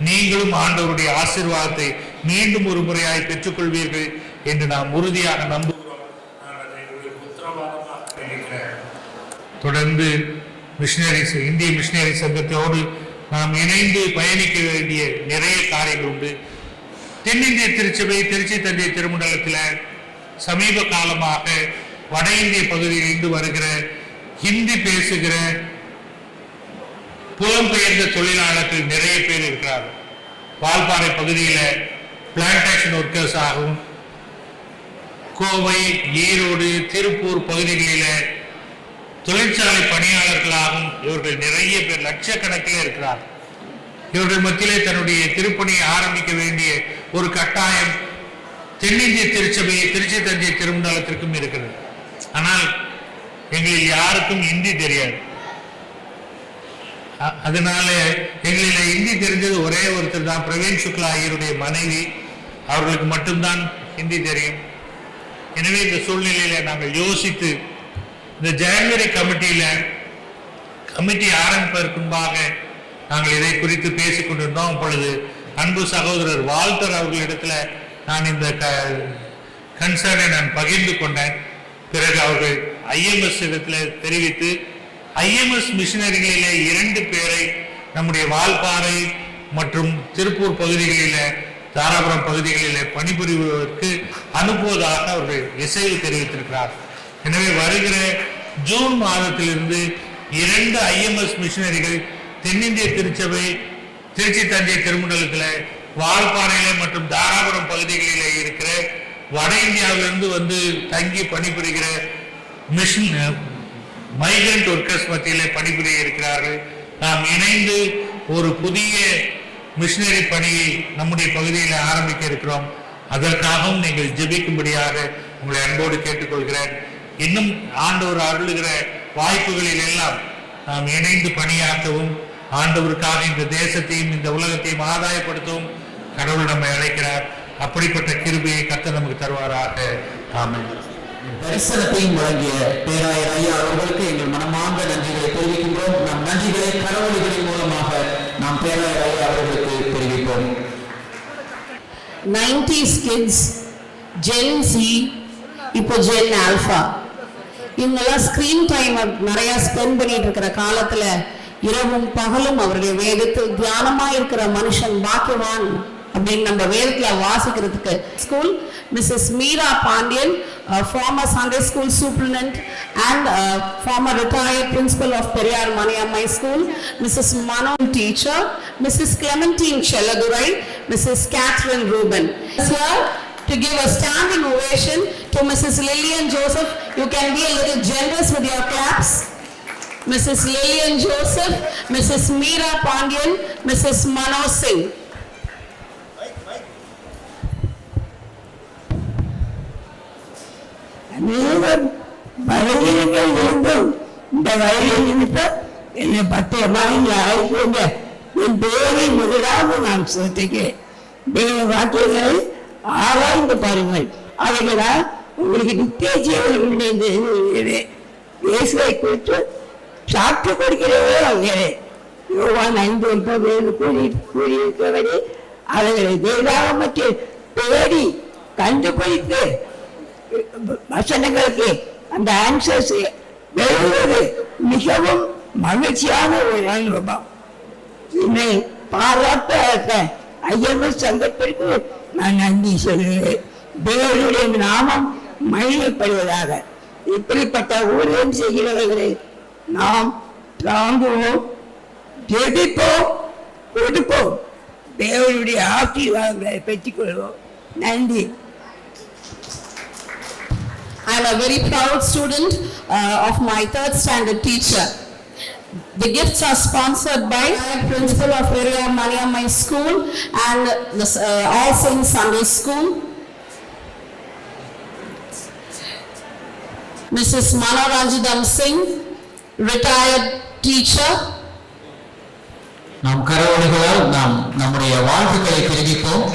நீங்களும் ஆண்டவருடைய ஆசீர்வாதத்தை மீண்டும் ஒரு முறையாய் பெற்றுக்கொள்வீர்கள் என்று நாம் உறுதியாக நம்புகிறோம். நான் அதை உங்களுக்கு உத்தரவாதமாக நினைக்கிறேன். தொடர்ந்து இந்திய மிஷனரி சங்கத்தோடு நாம் இணைந்து பயணிக்க வேண்டிய நிறைய காரியங்கள் உண்டு. தென்னிந்திய திருச்சபை திருச்சி தந்தை திருமண்டலத்தில் சமீப காலமாக வட இந்திய பகுதியிலிருந்து வருகிற ஹிந்தி பேசுகிற புலம்பெயர்ந்த தொழிலாளர்கள் நிறைய பேர் இருக்கிறார்கள். வால்பாறை பகுதியில் பிளான்டேஷன் ஒர்க்கர்ஸாகவும், கோவை, ஈரோடு, திருப்பூர் பகுதிகளில் தொழிற்சாலை பணியாளர்களாகவும் இவர்கள் நிறைய பேர் லட்சக்கணக்கில் இருக்கிறார். இவர்கள் மத்தியிலே தன்னுடைய திருப்பணியை ஆரம்பிக்க வேண்டிய ஒரு கட்டாயம் தென்னிந்திய திருச்சபை திருச்சி தஞ்சை திருமண்டலத்திற்கும் இருக்கிறது. ஆனால் எங்களில் யாருக்கும் ஹிந்தி தெரியாது. அதனால எங்களில் ஹிந்தி தெரிஞ்சது ஒரே ஒருத்தர் தான், பிரவீன் சுக்லா ஐயருடைய மனைவி. அவர்களுக்கு மட்டும்தான் ஹிந்தி தெரியும். எனவே இந்த சூழ்நிலையில நாங்கள் யோசித்து இந்த ஜனவரி கமிட்டி ஆரம்பிப்பதற்கு முன்பாக நாங்கள் இதை குறித்து பேசிக் கொண்டிருந்தோம். அப்பொழுது அன்பு சகோதரர் வால்டர் அவர்களிடத்துல நான் இந்த கன்சர்னை நான் பகிர்ந்து கொண்டேன். பிறகு அவர்கள் ஐஎம்எஸ் இடத்துல தெரிவித்து ஐஎம்எஸ் மிஷினரிகளிலே 2 பேரை நம்முடைய வால்பாறை மற்றும் திருப்பூர் பகுதிகளில், தாராபுரம் பகுதிகளில் பணிபுரிவதற்கு அனுப்புவதாக அவர்கள் இசைவு தெரிவித்திருக்கிறார். எனவே வருகிற ஜூன் மாதத்திலிருந்து 2 ஐஎம்எஸ் மிஷினரிகள் தென்னிந்திய திருச்சபை திருச்சி தஞ்சை திருமண்டலத்தில் வால்பாறையில மற்றும் தாராபுரம் பகுதிகளில் இருக்கிற வட இந்தியாவிலிருந்து வந்து தங்கி பணிபுரிகிற மைக்ரண்ட் ஒர்க்கர்ஸ் மத்தியிலே பணிபுரிய இருக்கிறார்கள். நாம் இணைந்து ஒரு புதிய மிஷினரி பணியை நம்முடைய பகுதியில் ஆரம்பிக்க இருக்கிறோம். அதற்காகவும் நீங்கள் ஜெபிக்கும்படியாக உங்களை அன்போடு கேட்டுக்கொள்கிறேன். இன்னும் ஆண்டவர் அருளுகிற வாய்ப்புகளில் எல்லாம் நாம் இணைந்து பணியாற்றவும், ஆண்டவருக்காக இந்த தேசத்தையும் இந்த உலகத்தையும் ஆதாயப்படுத்தவும் கடவுள் நம்மை அழைக்கிறார். அப்படிப்பட்ட கிருபையை கர்த்தர் நமக்கு தருவாராக. ஆமென். தரிசனத்தையும் வழங்கிய பேராயர் ஐயா அவர்களுக்கு எங்கள் மனமார்ந்த நன்றிகளை தெரிவிக்கின்றோம். நம் நன்றிகளை கடவுள்களின் மூலமாக நாம் பேராயர் ஐயா அவர்களுக்கு தெரிவிப்போம். 90s kids, Gen Z, இப்போ Gen Alpha, இவங்கெல்லாம் ஸ்கிரீன் டைம் நிறைய ஸ்பெண்ட் பண்ணிட்டு இருக்கிற காலத்துல இரவும் பகலும் அவருடைய வேதத்தில் தியானமா இருக்கிற மனுஷன் பாக்கியவான் அப்படின்னு நம்ம வேதத்துல வாசிக்கிறதுக்கு school Mrs. Meera Pandian, former Sunday school superintendent and former retired principal of Periyar Maniammai School, Mrs. Mano teacher, Mrs. Clementine Cheladurai, Mrs. Catherine Rubin. Here to give a standing ovation to Mrs. Lillian Joseph. You can be a little generous with your claps. Mrs. Lillian Joseph, Mrs. Meera Pandian, Mrs. Mano Singh. அநேகர் பலவீனங்கள் இருந்தும் இந்த வயலில் நிமித்தம் என்னை பத்திரமாக அழைக்கின்ற என் பேரை முதலாக நான் சேர்த்துக்கிறேன். தேவ வாக்கியங்களை ஆராய்ந்து பாருங்கள், அவைகளால் உங்களுக்கு நித்திய ஜீவன் உண்டு என்று இயேசுவை குறித்து சாப்பிட்டு கொடுக்கிறவே அங்கே யோவான் 5:17 கூறியிருக்கிறவரே அவைகளை வேதாகமத்தில் தேடி கண்டுபிடித்து வசனங்களுக்கு அந்த ஆன்சர்ஸ் எழுதுவது மிகவும் மகிழ்ச்சியான ஒரு அனுபவம். என்னை பாராட்ட ஐஎம்எஸ் சங்கத்திற்கு நான் நன்றி சொல்கிறேன். தேவனுடைய நாமம் மகிழப்படுவதாக. இப்படிப்பட்ட ஊழியம் செய்கிறவர்களை நாம் தாங்குவோம், ஜெபிப்போம், கொடுப்போம், தேவனுடைய ஆசீர்வாதங்களை பெற்றுக்கொள்வோம். நன்றி. I am a very proud student of my 3rd standard teacher. The gifts are sponsored by principal of Periyar Maniammai School and the All Saints Sunday School, Mrs. Manoranjidam Singh, retired teacher. நாம் கரவொலிகளால் நாம் நம்முடைய வாழ்த்துக்களை தெரிவிப்போம்.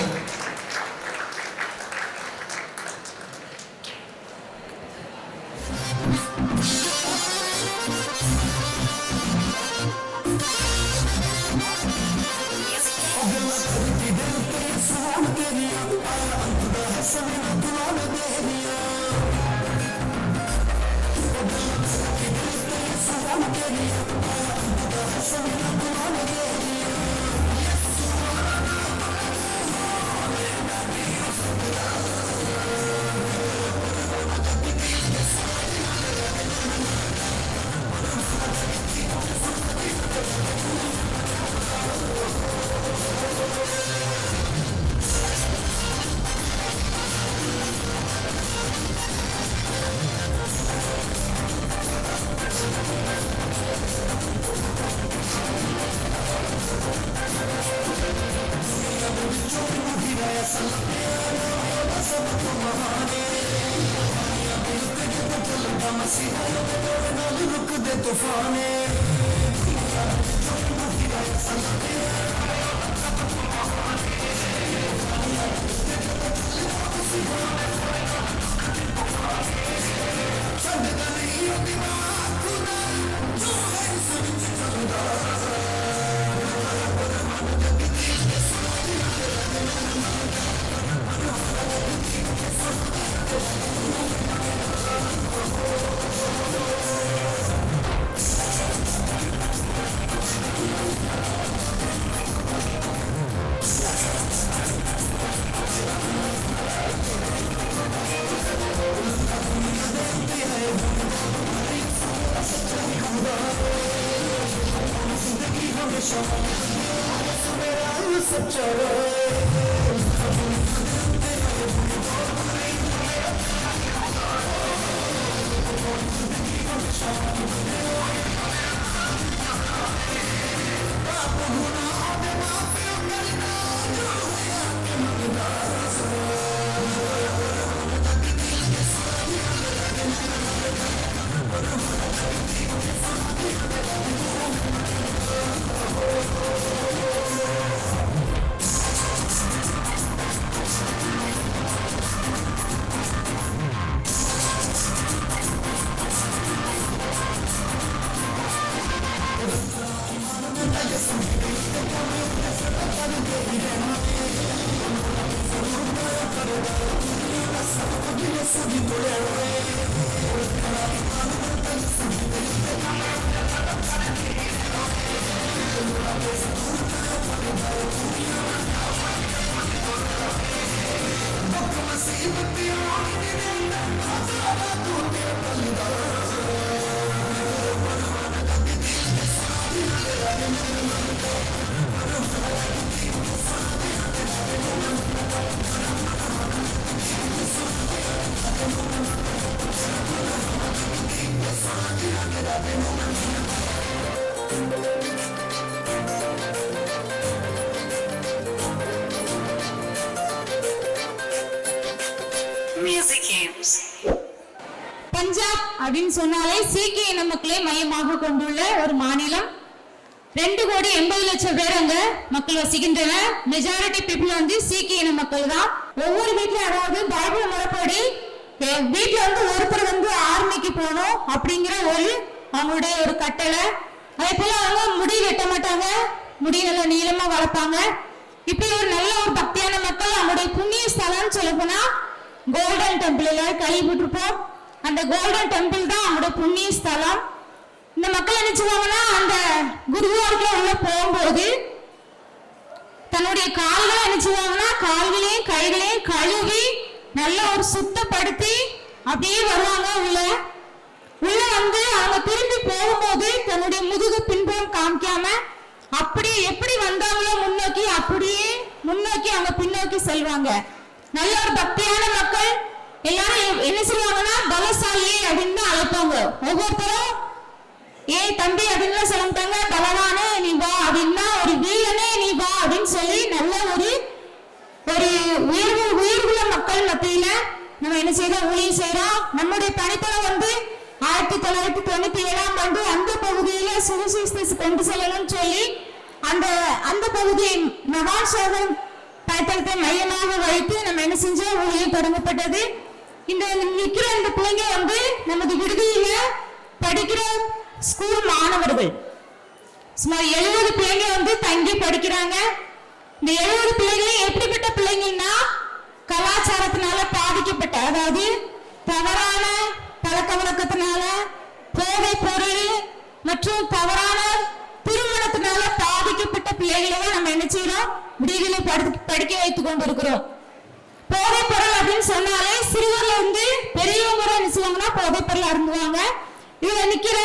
பஞ்சாப் அப்படின்னு சொன்னாலே சீக்கிய இன மக்களை மையமாக கொண்டுள்ள ஒரு மாநிலம். 2,80,00,000 பேர் அங்க மக்கள் வசிக்கின்றனர். மெஜாரிட்டி பீப்புள் வந்து சீக்கிய இன மக்கள் தான். ஒவ்வொரு வீட்லயும், அதாவது பைபிள் முறைப்படி வீட்டுல வந்து ஒருத்தர் வந்து ஆர்மிக்கு போகணும் அப்படிங்கிற அவங்களுடைய ஒரு கட்டளை. அதே போல அவங்க முடி வெட்ட மாட்டாங்க, முடி நல்லா நீளமா வளர்ப்பாங்க. இப்படி ஒரு நல்ல ஒரு பக்தியான மக்கள். அவங்களுடைய புண்ணிய ஸ்தலம்னு சொல்ல போனா கோல்டன் டெம்பிள், எல்லாரும் கேள்விப்பட்டிருப்போம். அந்த கோல்டன் டெம்பிள் தான் அவங்களோட புண்ணிய ஸ்தலம். இந்த மக்கள் என்ன செய்வாங்கன்னா, அந்த குருவாரத்துல உள்ள போகும்போது தன்னுடைய கால்களை என்ன செய்வாங்கன்னா, கால்களையும் கைகளையும் கழுவி நல்ல ஒரு சுத்தப்படுத்தி அப்படியே வருவாங்க. உள்ள வந்து அவங்க திரும்பி போகும்போது தன்னுடைய முதுகு பின்புறம் காமிக்காம அப்படியே எப்படி வந்தாங்களோ முன்னோக்கி அப்படியே முன்னோக்கி அவங்க பின்னோக்கி செல்வாங்க. நல்ல ஒரு பக்தியான மக்கள். எல்லாரும் என்ன சொல்லுவாங்கன்னா, பலசாலி அப்படின்னு தான் அழைப்பாங்க. ஒவ்வொருத்தரும் ஏய் தம்பி அப்படின்னு சொல்ல மாட்டாங்க, பலவானே நீ வா அப்படின்னா, ஒரு வீரனே நீ வா அப்படின்னு சொல்லி நல்ல ஒரு உயிர்வுள்ள மக்கள் மத்தியில நம்ம என்ன செய்யறோம், ஊழியம் செய்யறோம். நம்முடைய பணித்தளம் வந்து 1997ஆம் ஆண்டு அந்த பகுதியில சுவிசேஷத்தை கொண்டு செல்லணும்னு சொல்லி அந்த பகுதியை மகான் சோதன் பணித்தளத்தை மையமாக வைத்து நம்ம என்ன செஞ்சோம், ஊழியம் தொடங்கப்பட்டது. இந்த நிக்கிற இந்த பிள்ளைங்க வந்து நமது விடுதியில படிக்கிற ஸ்கூல் மாணவர்கள். சுமார் 70 பிள்ளைங்க வந்து தங்கி படிக்கிறாங்க. இந்த 70 பிள்ளைகளும் எப்படிப்பட்ட பிள்ளைங்கன்னா, கலாச்சாரத்தினால பாதிக்கப்பட்ட, அதாவது தவறான பழக்க வழக்கத்தினால, போதை பொருள் மற்றும் தவறான திருமணத்தினால பாதிக்கப்பட்ட பிள்ளைகளை நம்ம என்ன செய்யறோம், விடுதியில படிக்க வைத்துக் கொண்டிருக்கிறோம். போதை பொருள் அப்படின்னு சொன்னாலே சிறுவர்ல இருந்து பெரியவங்க என்ன செய்வாங்கன்னா போதை பொருள் அருந்துவாங்க. இதுல நிக்கிற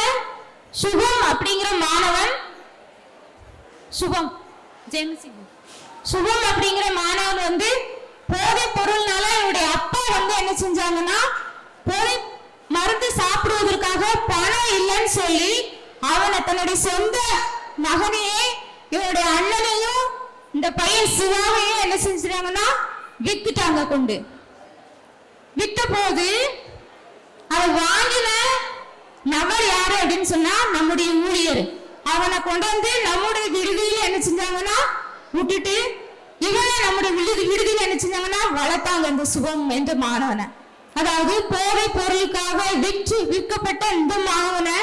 சுகம் அப்படிங்கிற மாணவன், சுகம் அப்படிங்கிற மாணவன் வந்து போதை பொருள்னால இவருடைய அப்பா வந்து என்ன செஞ்சாங்கன்னா, போதை மருந்து சாப்பிடுவதற்காக பணம் இல்லைன்னு சொல்லி அவனை தன்னுடைய சொந்த மகனையே இவருடைய அண்ணனையும் இந்த பையன் சிவாவையும் என்ன செஞ்சாங்கன்னா வித்துட்டாங்க. கொண்டு வித்த போது அவர் வாங்கின நபர் யாரு அப்படின்னு சொன்னா நம்முடைய ஊழியர். அவனை கொண்டு வந்து நம்முடைய விடுதியில என்ன செஞ்சாங்கன்னா விட்டுட்டு இவனை நம்முடைய விடுதியில என்ன செஞ்சாங்கன்னா வளர்த்தாங்க இந்த சுகம் என்ற மாணவனை. அதாவது போதை பொருளுக்காக விற்கப்பட்ட இந்த மாணவனை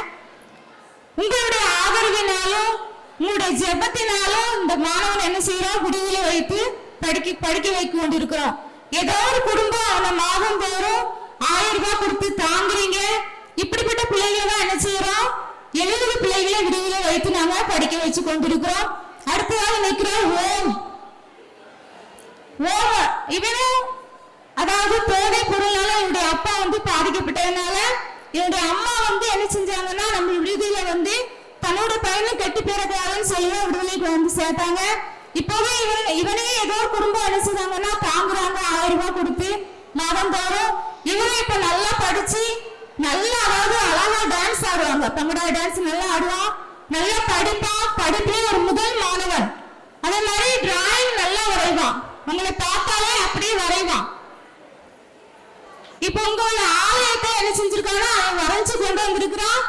உங்களுடைய ஆதரவினாலும் உங்களுடைய ஜெபத்தினாலும் இந்த மாணவன் என்ன செய்யறோம், விடுதலை வைத்து படிக்க வைக்க கொண்டிருக்கிறோம். ஏதோ ஒரு குடும்பம் அவனை மாதம் தோறும் 1000 ரூபாய் கொடுத்து தாங்குறீங்க. இப்படிப்பட்ட பிள்ளைகளை தான் என்ன செய்யறோம், 70 பிள்ளைகளை விடுதலை வைத்து நாம படிக்க வச்சு கொண்டிருக்கிறோம். அடுத்ததாக நிற்கிறோம் ஓம். இவனும் அதாவது போதை பொருளால என்னுடைய அப்பா வந்து பாதிக்கப்பட்டதுனால என்னுடைய அம்மா வந்து என்ன செஞ்சாங்கன்னா நம்ம விடுதலையில வந்து தன்னோட பையனை கெட்டு போறதான்னு சொல்லி விடுதலைக்கு வந்து சேர்த்தாங்க. இப்பவே இவனே ஏதோ ஒரு குடும்பம் என்ன செய்தாங்கன்னா தாங்குறாங்க 1000 ரூபாய் கொடுத்து மாதம் தோறும். இவனே இப்ப நல்லா படிச்சு நல்லா அதாவது அழகா டான்ஸ் ஆடுவாங்க, பங்கடா டான்ஸ் நல்லா ஆடுவான், நல்லா படிப்பான், படிப்பிலே ஒரு முதல் மாணவன். அதே மாதிரி டிராயிங் நல்லா வரைவான், உங்களை பார்த்தாலே அப்படியே வரைவான். இப்ப உங்களோட ஆலயத்தை என்ன செஞ்சிருக்கான்னா அவன் வரைஞ்சு கொண்டு வந்திருக்கிறான்.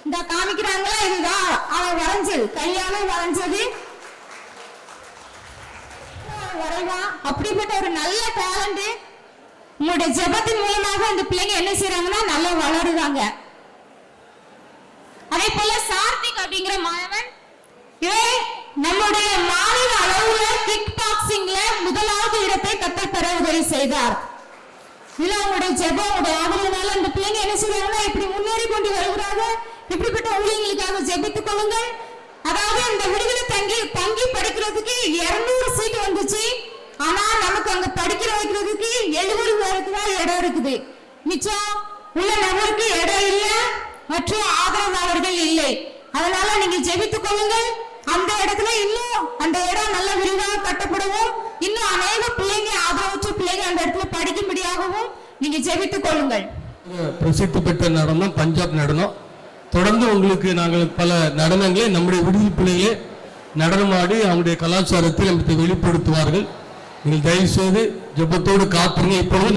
இந்த காமிக்கிறாங்களா, இதுதான் அவன் வரைஞ்சது, கையால வரைஞ்சது வரைவான். அப்படிப்பட்ட ஒரு நல்ல டேலண்ட் உங்களுடைய ஜெபத்தின் மூலமாக அந்த பிள்ளைங்க என்ன செய்யறாங்கன்னா நல்லா வளருவாங்க. அதே போல சார்த்திக் அப்படிங்கிற மாணவன் நம்முடைய மாநில அளவுல கிக் பாக்ஸிங்ல முதலாவது இடத்தை கத்தர் பெற உதவி செய்தார். இல்ல உங்களுடைய ஜெபம் உங்களுடைய ஆதரவுனால அந்த பிள்ளைங்க என்ன செய்யறாங்கன்னா இப்படி முன்னேறி கொண்டு வருகிறாங்க. இப்படிப்பட்ட ஊழியர்களுக்காக ஜெபித்துக் கொள்ளுங்கள். அதாவது இந்த விடுதலை தங்கி படிக்கிறதுக்கு 200 சீட் வந்துச்சு. ஆனா நமக்கு அங்க படிக்கிற வைக்கிறதுக்கு 70 பேருக்கு தான் இடம் இருக்குது. மிச்சம் உள்ள நபருக்கு இடம் இல்லை மற்றும் ஆதரவாளர்கள் இல்லை. அதனால நீங்க ஜெபித்துக் கொள்ளுங்கள். அந்த இடத்துல இன்னும் அந்த இடம் நல்ல விரிவாக கட்டப்படவும் இன்னும் அநேக பிள்ளைங்க ஆதரவற்ற பிள்ளைங்க அந்த இடத்துல படிக்கும்படியாகவும் நீங்க ஜெபித்துக் கொள்ளுங்கள். பிரசித்தி பெற்ற நடனம் பஞ்சாப் நடனம். தொடர்ந்து உங்களுக்கு நாங்கள் பல நடனங்களை நம்முடைய விடுதலை பிள்ளைகளே நடனமாடி அவங்களுடைய கலாச்சாரத்தை நமக்கு வெளிப்படுத்துவார்கள். நீங்கள் தயவு செய்து ஜெபத்தோடு காத்துருங்க. இப்பொழுது